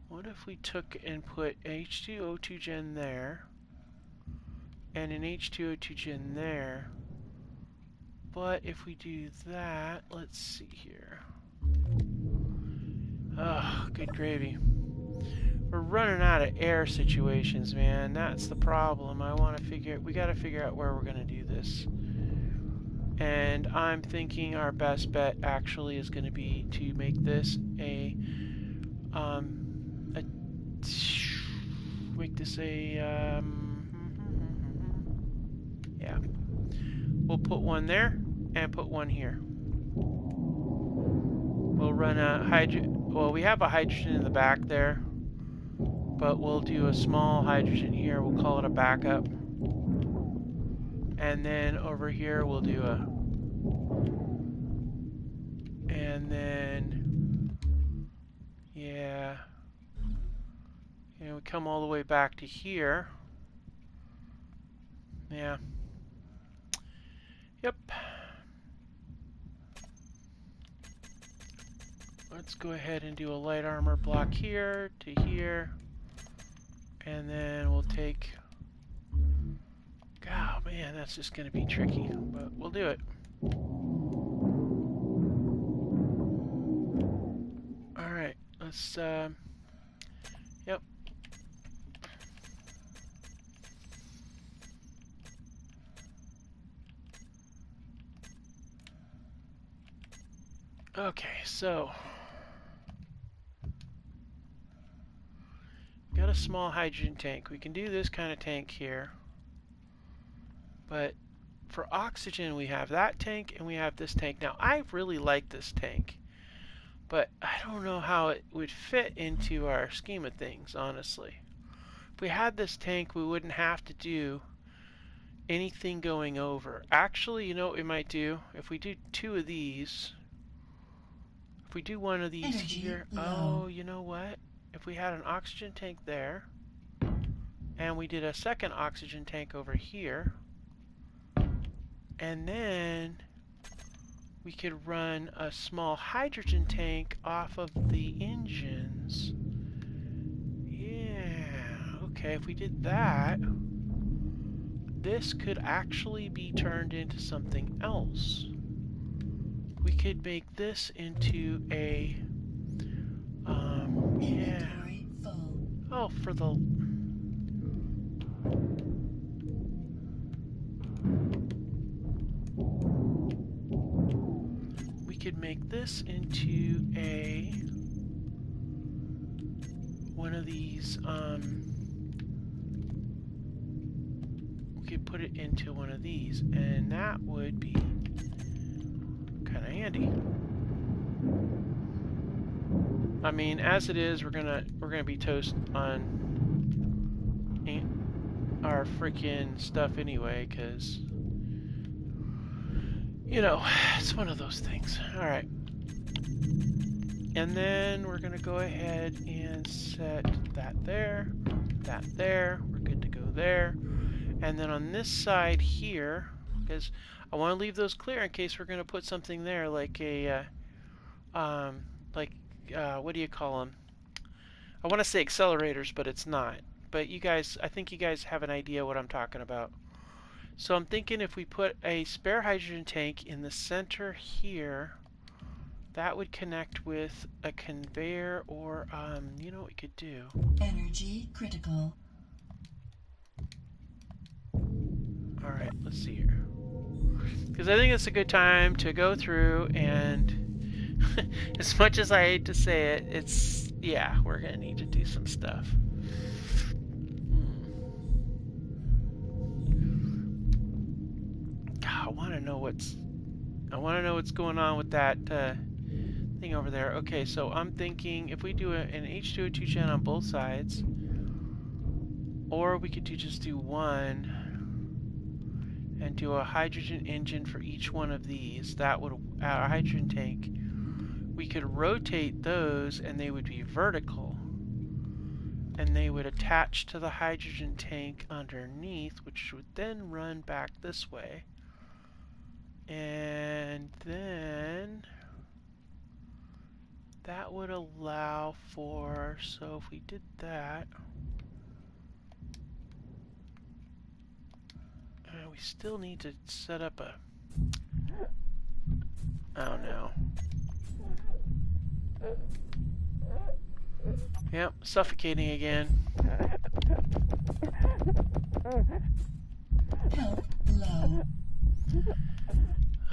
What if we took and put H2O2 gen there and an H2O2 gen there? But if we do that, let's see here. Oh, good gravy. We're running out of air situations, man. That's the problem. We gotta figure out where we're gonna do this. And I'm thinking our best bet actually is gonna be to make this yeah. We'll put one there and put one here. We'll run a well, we have a hydrogen in the back there, but we'll do a small hydrogen here. We'll call it a backup. And then over here we'll do and then, yeah. And we come all the way back to here. Yeah. Yep. Let's go ahead and do a light armor block here to here. And then we'll take... God, man, that's just going to be tricky, but we'll do it. Alright, let's, yep. Okay, so... got a small hydrogen tank. We can do this kind of tank here. But for oxygen, we have that tank and we have this tank. Now, I really like this tank, but I don't know how it would fit into our scheme of things, honestly. If we had this tank, we wouldn't have to do anything going over. Actually, you know what we might do? If we do two of these, if we do one of these Energy here, low. oh, you know what? If we had an oxygen tank there, and we did a second oxygen tank over here, and then we could run a small hydrogen tank off of the engines. Yeah, okay, if we did that, this could actually be turned into something else. We could make this into a, yeah. Inventory full. Oh, for the... We could make this into a... one of these, we could put it into one of these, and that would be kind of handy. I mean, as it is, we're gonna be toast on our freaking stuff anyway, because you know it's one of those things. All right, and then we're gonna go ahead and set that there, that there. We're good to go there, and then on this side here, because I want to leave those clear in case we're gonna put something there, like a what do you call them? I want to say accelerators, but it's not. But you guys, I think you guys have an idea what I'm talking about. So I'm thinking if we put a spare hydrogen tank in the center here, that would connect with a conveyor, or you know what we could do? Energy critical. All right, let's see here. Because I think it's a good time to go through and, as much as I hate to say it, it's, yeah, we're going to need to do some stuff. I want to know what's going on with that thing over there. Okay, so I'm thinking if we do an H2O2 channel on both sides, or we could just do one and do a hydrogen engine for each one of these. That would, a hydrogen tank, we could rotate those and they would be vertical, and they would attach to the hydrogen tank underneath, which would then run back this way. And then that would allow for, so if we did that, we still need to set up a, oh no. Yep, suffocating again. Health low.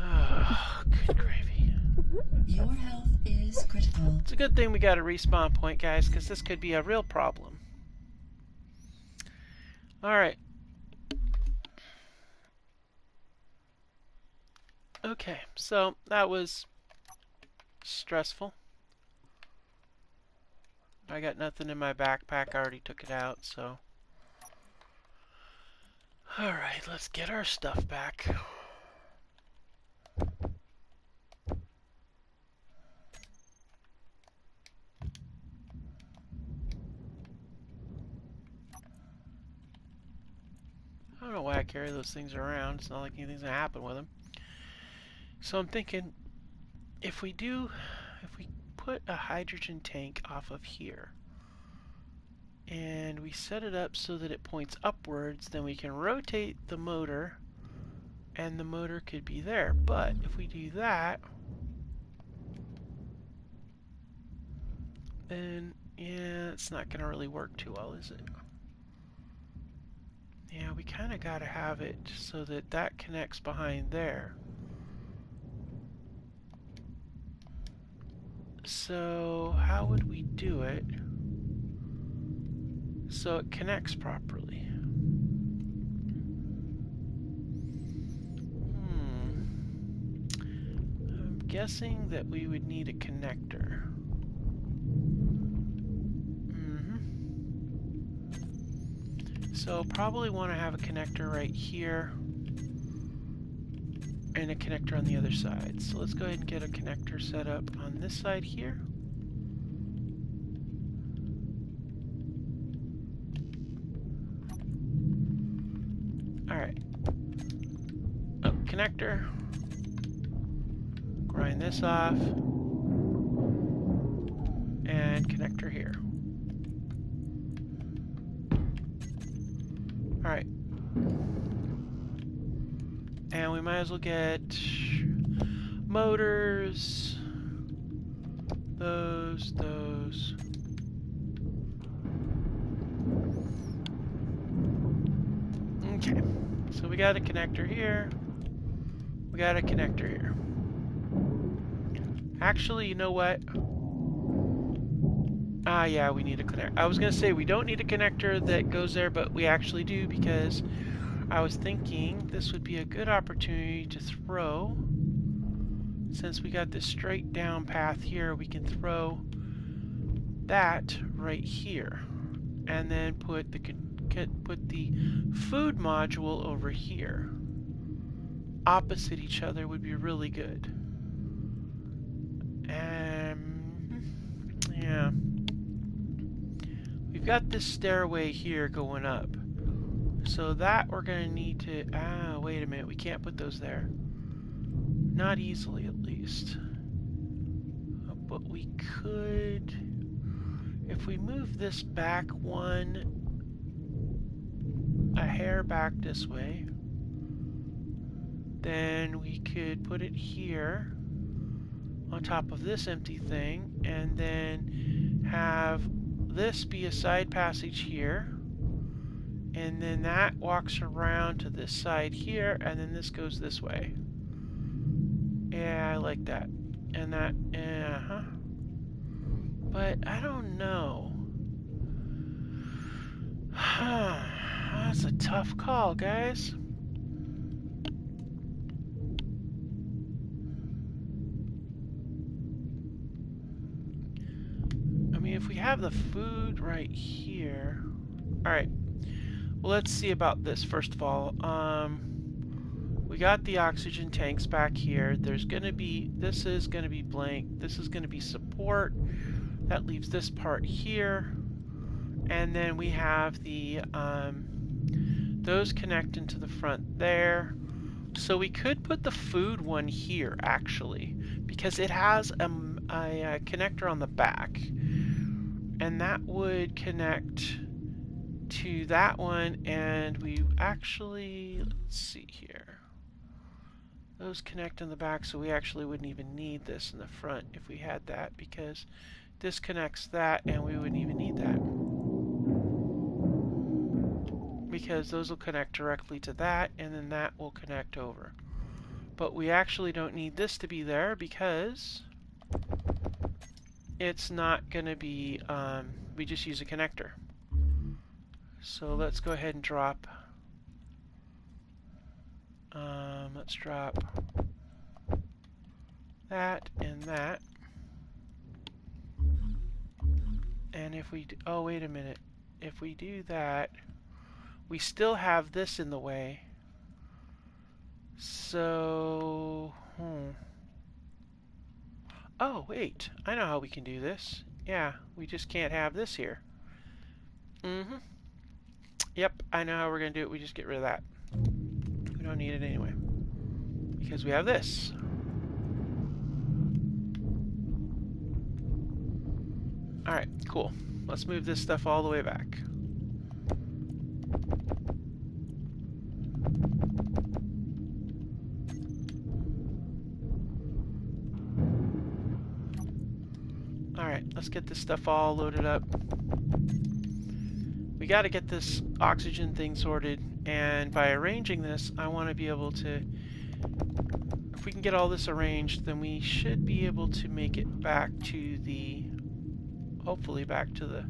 Oh, good gravy. Your health is critical. It's a good thing we got a respawn point, guys, because this could be a real problem. Alright. Okay, so that was stressful. I got nothing in my backpack. I already took it out, so. Alright, let's get our stuff back. I don't know why I carry those things around. It's not like anything's gonna happen with them. So I'm thinking, if we put a hydrogen tank off of here, and we set it up so that it points upwards, then we can rotate the motor, and the motor could be there. But if we do that, then, yeah, it's not gonna really work too well, is it? Yeah, we kind of got to have it so that that connects behind there. So how would we do it so it connects properly? I'm guessing that we would need a connector. So probably want to have a connector right here. and a connector on the other side. So let's go ahead and get a connector set up on this side here. Alright. Up connector. Grind this off. And connector here. Alright. And we might as well get motors. Those. Okay. So we got a connector here. We got a connector here. Actually, you know what? Ah, yeah, we need a connector. I was going to say we don't need a connector that goes there, but we actually do, because I was thinking this would be a good opportunity to throw, since we got this straight down path here, we can throw that right here, and then put the food module over here. Opposite each other would be really good. Yeah. We've got this stairway here going up. So that we're going to need to... Ah, wait a minute. We can't put those there. Not easily, at least. But we could... If we move this back a hair back this way, then we could put it here on top of this empty thing, and then have this be a side passage here, and then that walks around to this side here, and then this goes this way. Yeah, I like that. And that, But I don't know. That's a tough call, guys. I mean, if we have the food right here... Alright. Well, let's see about this first of all. We got the oxygen tanks back here. There's going to be... This is going to be blank. This is going to be support. That leaves this part here. And then we have the... those connect into the front there. So we could put the food one here, actually, because it has a connector on the back, and that would connect to that one, and we actually, let's see here, those connect in the back, so we actually wouldn't even need this in the front if we had that, because this connects that, and we wouldn't even need that, because those will connect directly to that, and then that will connect over. But we actually don't need this to be there, because it's not going to be, we just use a connector. So let's go ahead and drop, let's drop that and that. And if we, oh wait a minute, if we do that, we still have this in the way. So, oh wait, I know how we can do this. Yeah, we just can't have this here. Yep, I know how we're going to do it. We just get rid of that. We don't need it anyway, because we have this. Alright, cool. Let's move this stuff all the way back. Alright, let's get this stuff all loaded up. We got to get this oxygen thing sorted, and by arranging this, I want to be able to, if we can get all this arranged, then we should be able to make it back to the, hopefully back to the,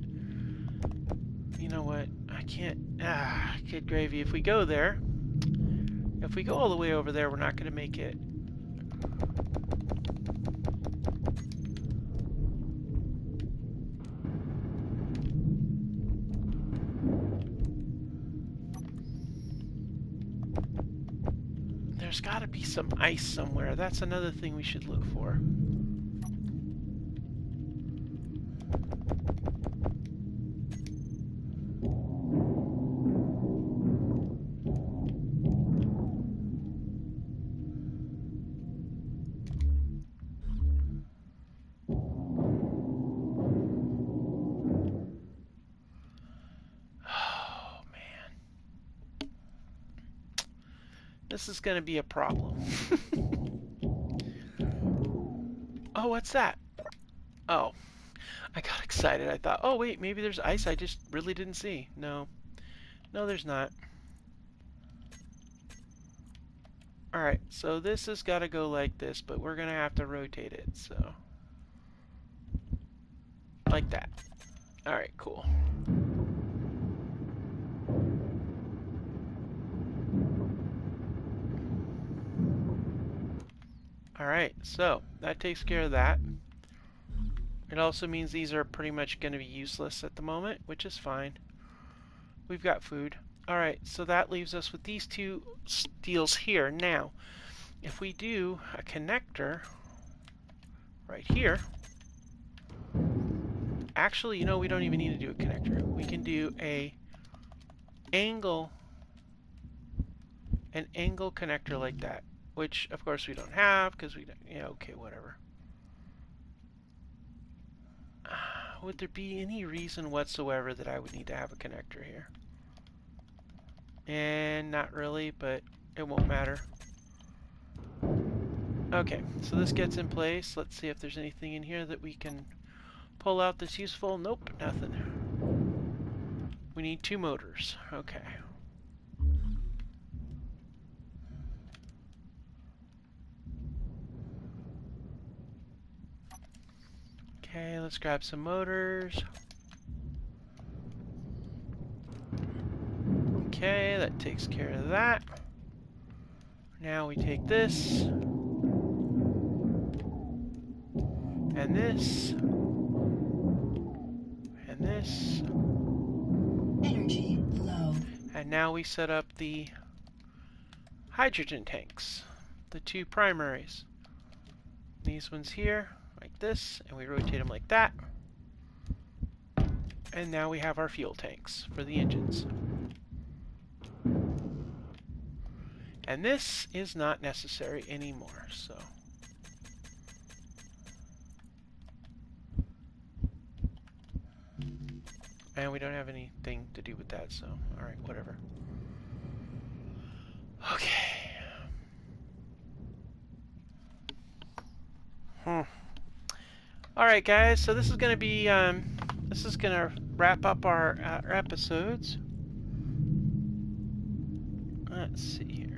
you know what, I can't, good gravy, if we go there, if we go all the way over there, we're not going to make it. there's got to be some ice somewhere. That's another thing we should look for. Oh, man. This is going to be a problem. Oh, what's that? Oh, I got excited. I thought, oh, wait, maybe there's ice I just really didn't see. No. No, there's not. Alright, so this has got to go like this, but we're going to have to rotate it, so. Like that. Alright, cool. Alright, so that takes care of that. It also means these are pretty much going to be useless at the moment, which is fine. We've got food. Alright, so that leaves us with these two steels here. Now, if we do a connector right here, actually, you know, we don't even need to do a connector. We can do an angle connector like that, which of course we don't have because we don't, yeah, okay, whatever. Would there be any reason whatsoever that I would need to have a connector here? And not really, but it won't matter. Okay, so this gets in place. Let's see if there's anything in here that we can pull out that's useful. Nope, nothing. We need 2 motors. Okay. Okay, let's grab some motors. Okay, that takes care of that. Now we take this, and this, and this. Energy low. And now we set up the hydrogen tanks, the 2 primaries. These ones here, like this, and we rotate them like that. And now we have our fuel tanks for the engines. And this is not necessary anymore, so. And we don't have anything to do with that, so, alright, whatever. Okay. Alright, guys, so this is going to be, this is going to wrap up our episodes. Let's see here.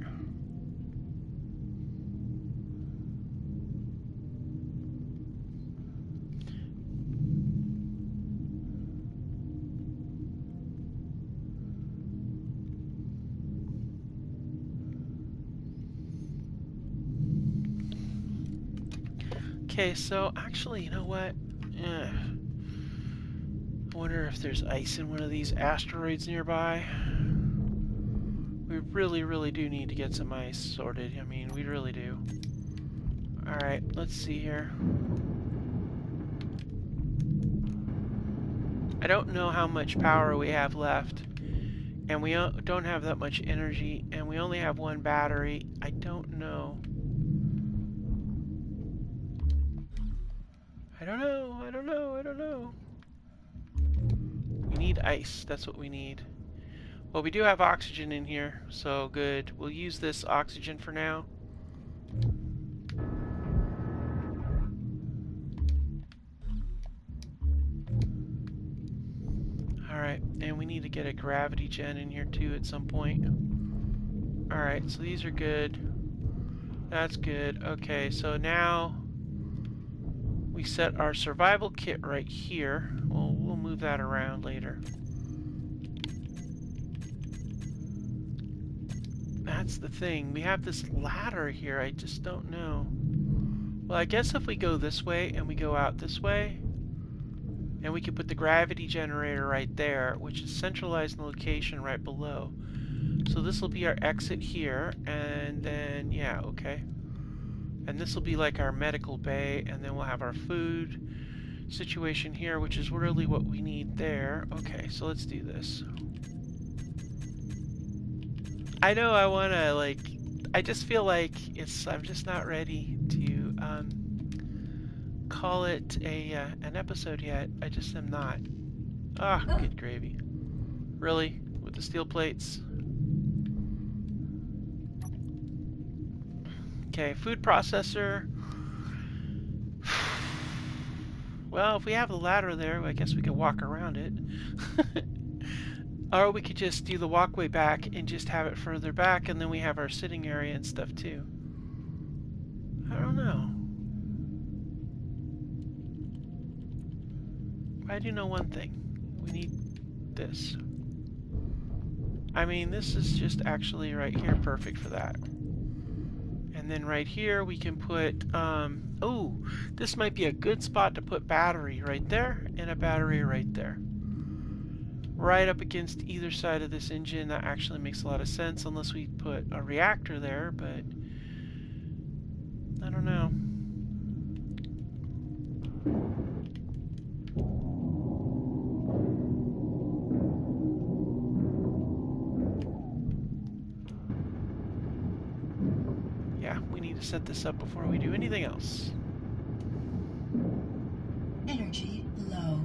Okay, so actually, you know what? I wonder if there's ice in one of these asteroids nearby. We really, really do need to get some ice sorted. I mean, we really do. Alright, let's see here. I don't know how much power we have left. And we don't have that much energy. And we only have 1 battery. I don't know. I don't know. We need ice. That's what we need. Well, we do have oxygen in here, so good. We'll use this oxygen for now. Alright, and we need to get a gravity gen in here too at some point. Alright, so these are good. That's good. Okay, so now we set our survival kit right here. We'll move that around later. That's the thing. We have this ladder here. I just don't know. Well, I guess if we go this way and we go out this way, and we could put the gravity generator right there, which is centralized in the location right below. So this will be our exit here, and then, yeah, okay. And this will be like our medical bay, and then we'll have our food situation here, which is really what we need there. Okay, so let's do this. I know I want to, like, I just feel like I'm just not ready to call it an episode yet. I just am not. Ah, good gravy. Really? With the steel plates? Okay, food processor. Well, if we have the ladder there, I guess we could walk around it. Or we could just do the walkway back and just have it further back, and then we have our sitting area and stuff too. I don't know. I do know one thing. We need this. I mean, this is just actually right here perfect for that. And then right here we can put, oh, this might be a good spot to put battery right there and a battery right there. Right up against either side of this engine. That actually makes a lot of sense unless we put a reactor there, but I don't know. Yeah, we need to set this up before we do anything else. Energy low.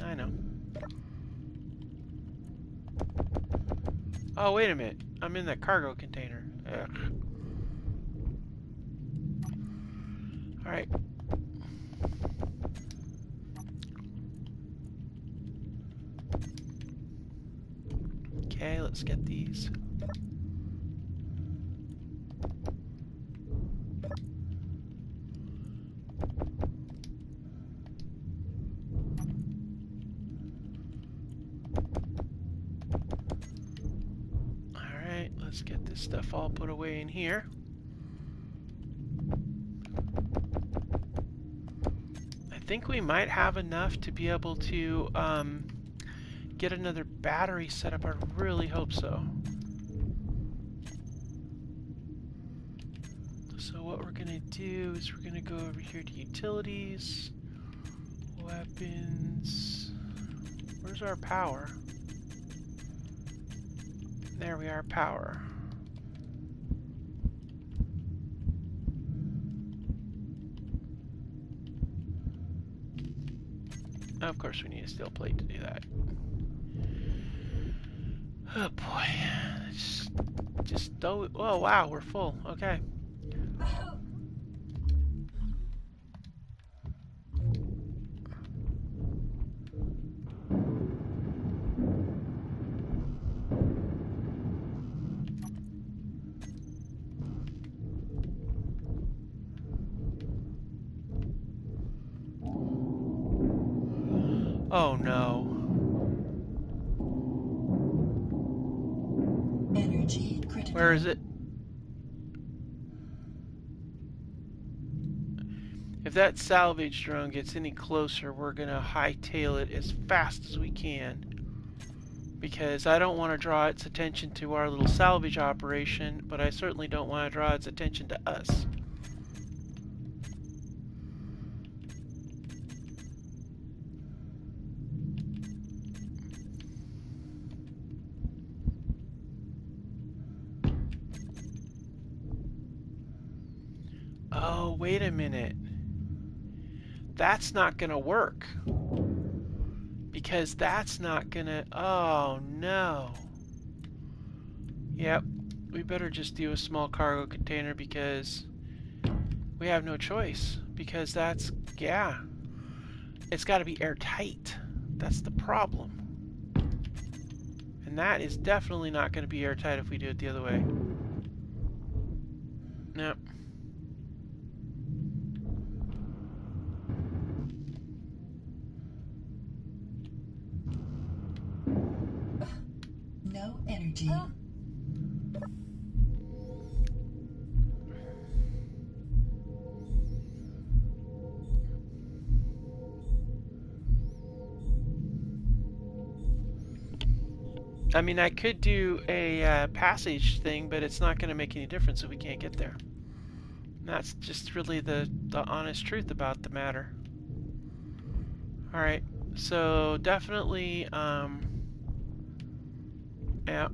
I know. Oh, wait a minute. I'm in that cargo container. Ugh. Alright. Okay, let's get these. Alright, let's get this stuff all put away in here. I think we might have enough to be able to get another battery set up. I really hope so. So what we're going to do is we're going to go over here to utilities, weapons. Where's our power? There we are, power. Of course we need a steel plate to do that. Oh boy. Just don't. Oh wow, we're full. Okay. Oh no. Energy critical. Where is it? If that salvage drone gets any closer, we're gonna hightail it as fast as we can. Because I don't want to draw its attention to our little salvage operation, but I certainly don't want to draw its attention to us. Oh, wait a minute. That's not gonna work. Because that's not gonna... Oh, no. Yep. We better just do a small cargo container because we have no choice. Because that's... Yeah. It's got to be airtight. That's the problem. And that is definitely not going to be airtight if we do it the other way. Nope. No energy. I mean, I could do a passage thing, but it's not going to make any difference if we can't get there. And that's just really the honest truth about the matter. Alright, so definitely, yeah.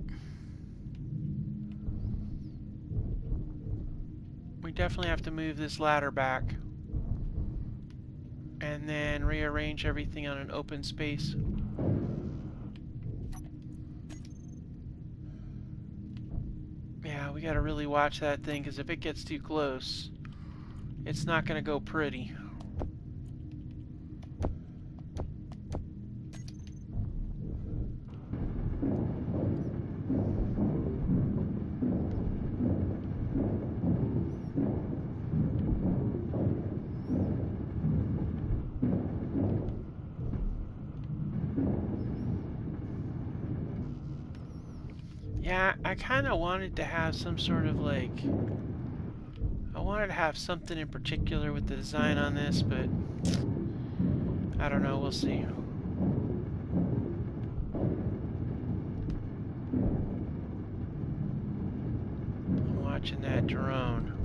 We definitely have to move this ladder back. And then rearrange everything on an open space. Yeah, we gotta really watch that thing, because if it gets too close, it's not gonna go pretty. Yeah, I kind of wanted to have some sort of like... I wanted to have something in particular with the design on this, but... I don't know, we'll see. I'm watching that drone.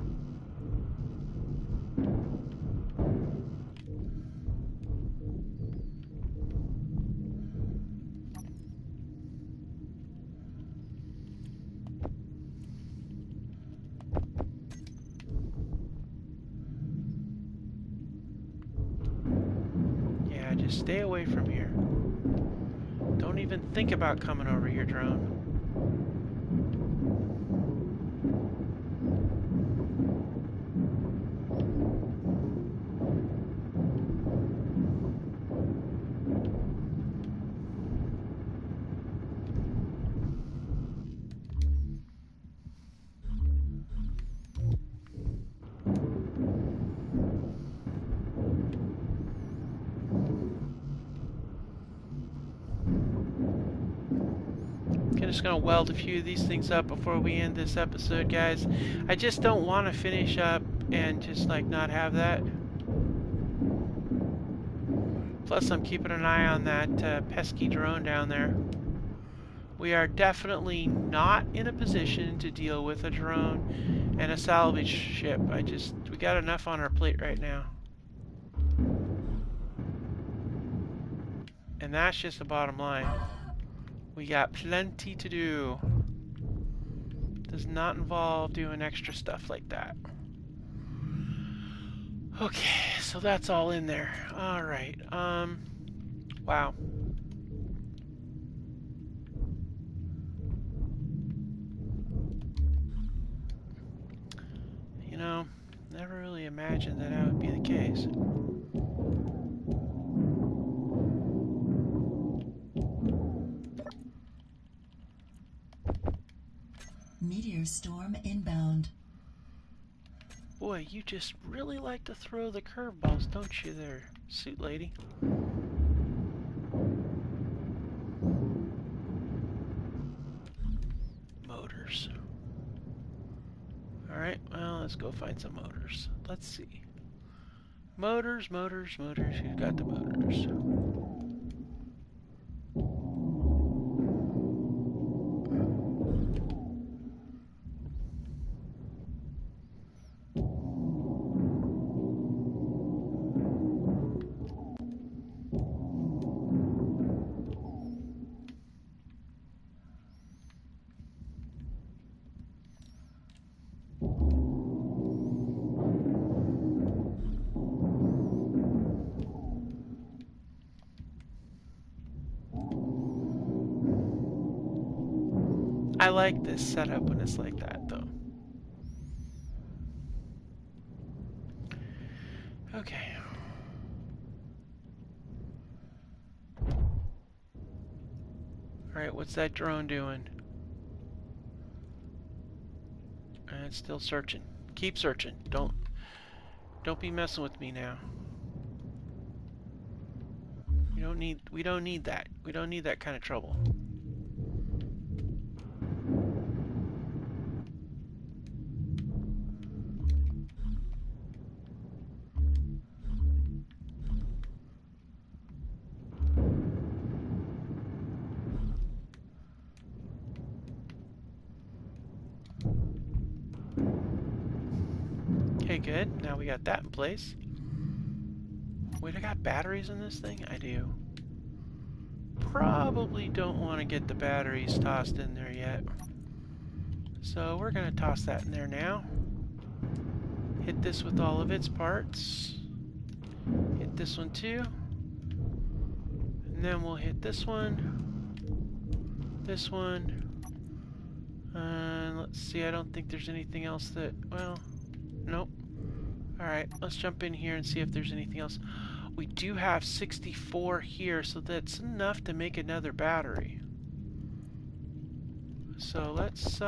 Yeah, just stay away from here. Don't even think about coming over here, drone. I'm just gonna weld a few of these things up before we end this episode, guys. I just don't want to finish up and just like not have that. Plus, I'm keeping an eye on that pesky drone down there. We are definitely not in a position to deal with a drone and a salvage ship. We got enough on our plate right now. And that's just the bottom line. We got plenty to do. Does not involve doing extra stuff like that. Okay, so that's all in there. Alright, wow. You know, never really imagined that would be the case. Meteor storm inbound. Boy, you just really like to throw the curveballs, don't you there, suit lady? Motors. Alright, well, let's go find some motors. Let's see. Motors, motors, motors. Who's got the motors? I like this setup when it's like that, though. Okay. Alright, what's that drone doing? And it's still searching. Keep searching. Don't be messing with me now. We don't need that. We don't need that kind of trouble. Okay, good. Now we got that in place. Wait, I got batteries in this thing? I do. Probably don't want to get the batteries tossed in there yet. So we're going to toss that in there now. Hit this with all of its parts. Hit this one too. And then we'll hit this one. This one. Let's see, I don't think there's anything else that... Well, nope. Alright, let's jump in here and see if there's anything else. We do have 64 here, so that's enough to make another battery. So let's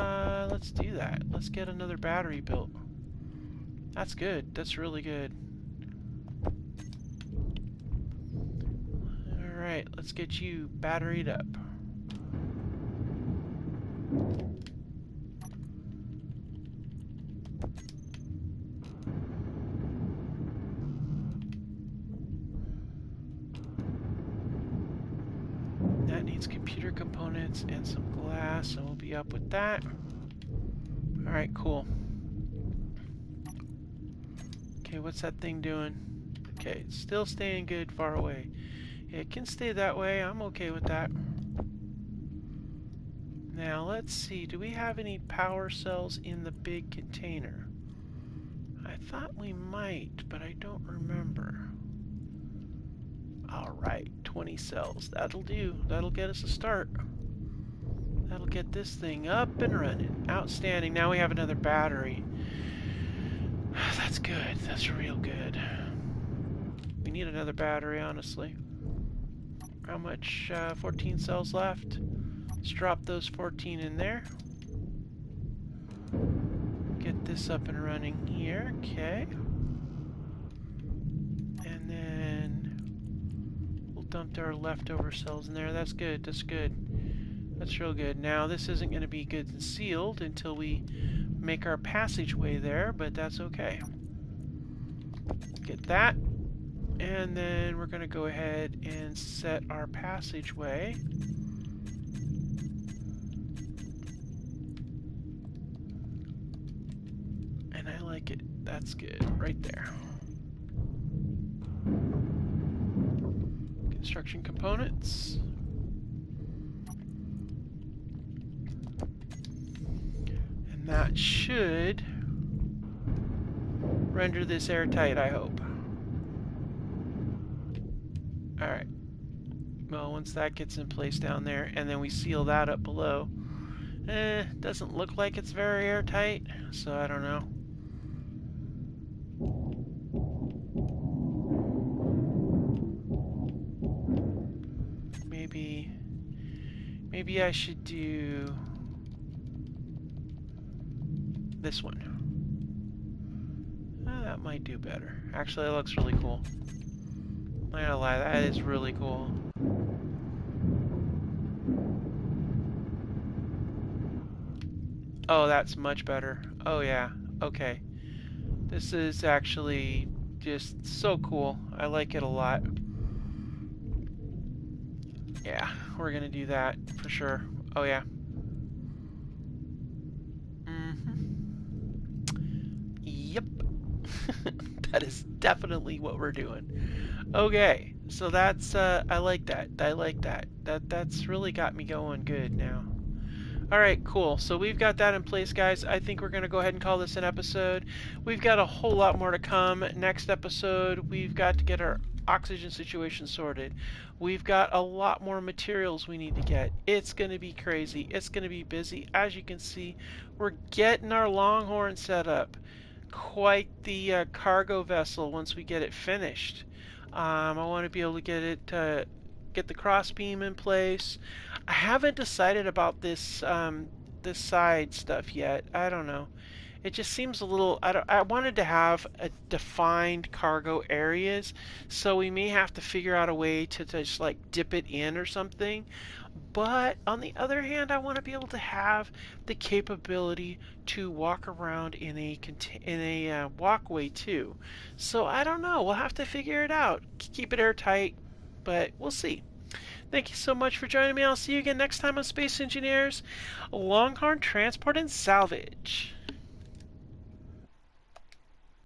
do that. Let's get another battery built. That's good. That's really good. Alright, let's get you batteried up. That needs computer components and some glass, and we'll be up with that. Alright, cool. Okay, what's that thing doing? Okay, it's still staying good far away. It can stay that way. I'm okay with that. Now, let's see. Do we have any power cells in the big container? I thought we might, but I don't remember. Alright, 20 cells. That'll do. That'll get us a start. That'll get this thing up and running. Outstanding. Now we have another battery. That's good. That's real good. We need another battery, honestly. How much? 14 cells left. Let's drop those 14 in there. Get this up and running here. Okay. And then we'll dump our leftover cells in there. That's good. That's good. That's real good. Now, this isn't going to be good and sealed until we make our passageway there, but that's okay. Get that. And then we're going to go ahead and set our passageway. And I like it. That's good. Right there. Construction components. And that should render this airtight, I hope. Alright. Well, once that gets in place down there, and then we seal that up below, doesn't look like it's very airtight, so I don't know. Maybe I should do this one. That might do better. Actually, it looks really cool. I'm not gonna lie, that is really cool. Oh, that's much better. Oh yeah, okay. This is actually just so cool. I like it a lot. Yeah, we're gonna do that for sure. Oh yeah. Yep. That is definitely what we're doing. Okay, so that's I like that. I like that. That's really got me going good now. Alright, cool. So we've got that in place, guys. I think we're going to go ahead and call this an episode. We've got a whole lot more to come. Next episode, we've got to get our oxygen situation sorted. We've got a lot more materials we need to get. It's going to be crazy. It's going to be busy. As you can see, we're getting our Longhorn set up. Quite the cargo vessel once we get it finished. I want to be able to get it, get the crossbeam in place. I haven't decided about this this side stuff yet. I don't know. It just seems a little. I wanted to have a defined cargo areas, so we may have to figure out a way to just like dip it in or something. But on the other hand, I want to be able to have the capability to walk around in a walkway too. So I don't know. We'll have to figure it out. Keep it airtight, but we'll see. Thank you so much for joining me. I'll see you again next time on Space Engineers, Longhorn Transport and Salvage.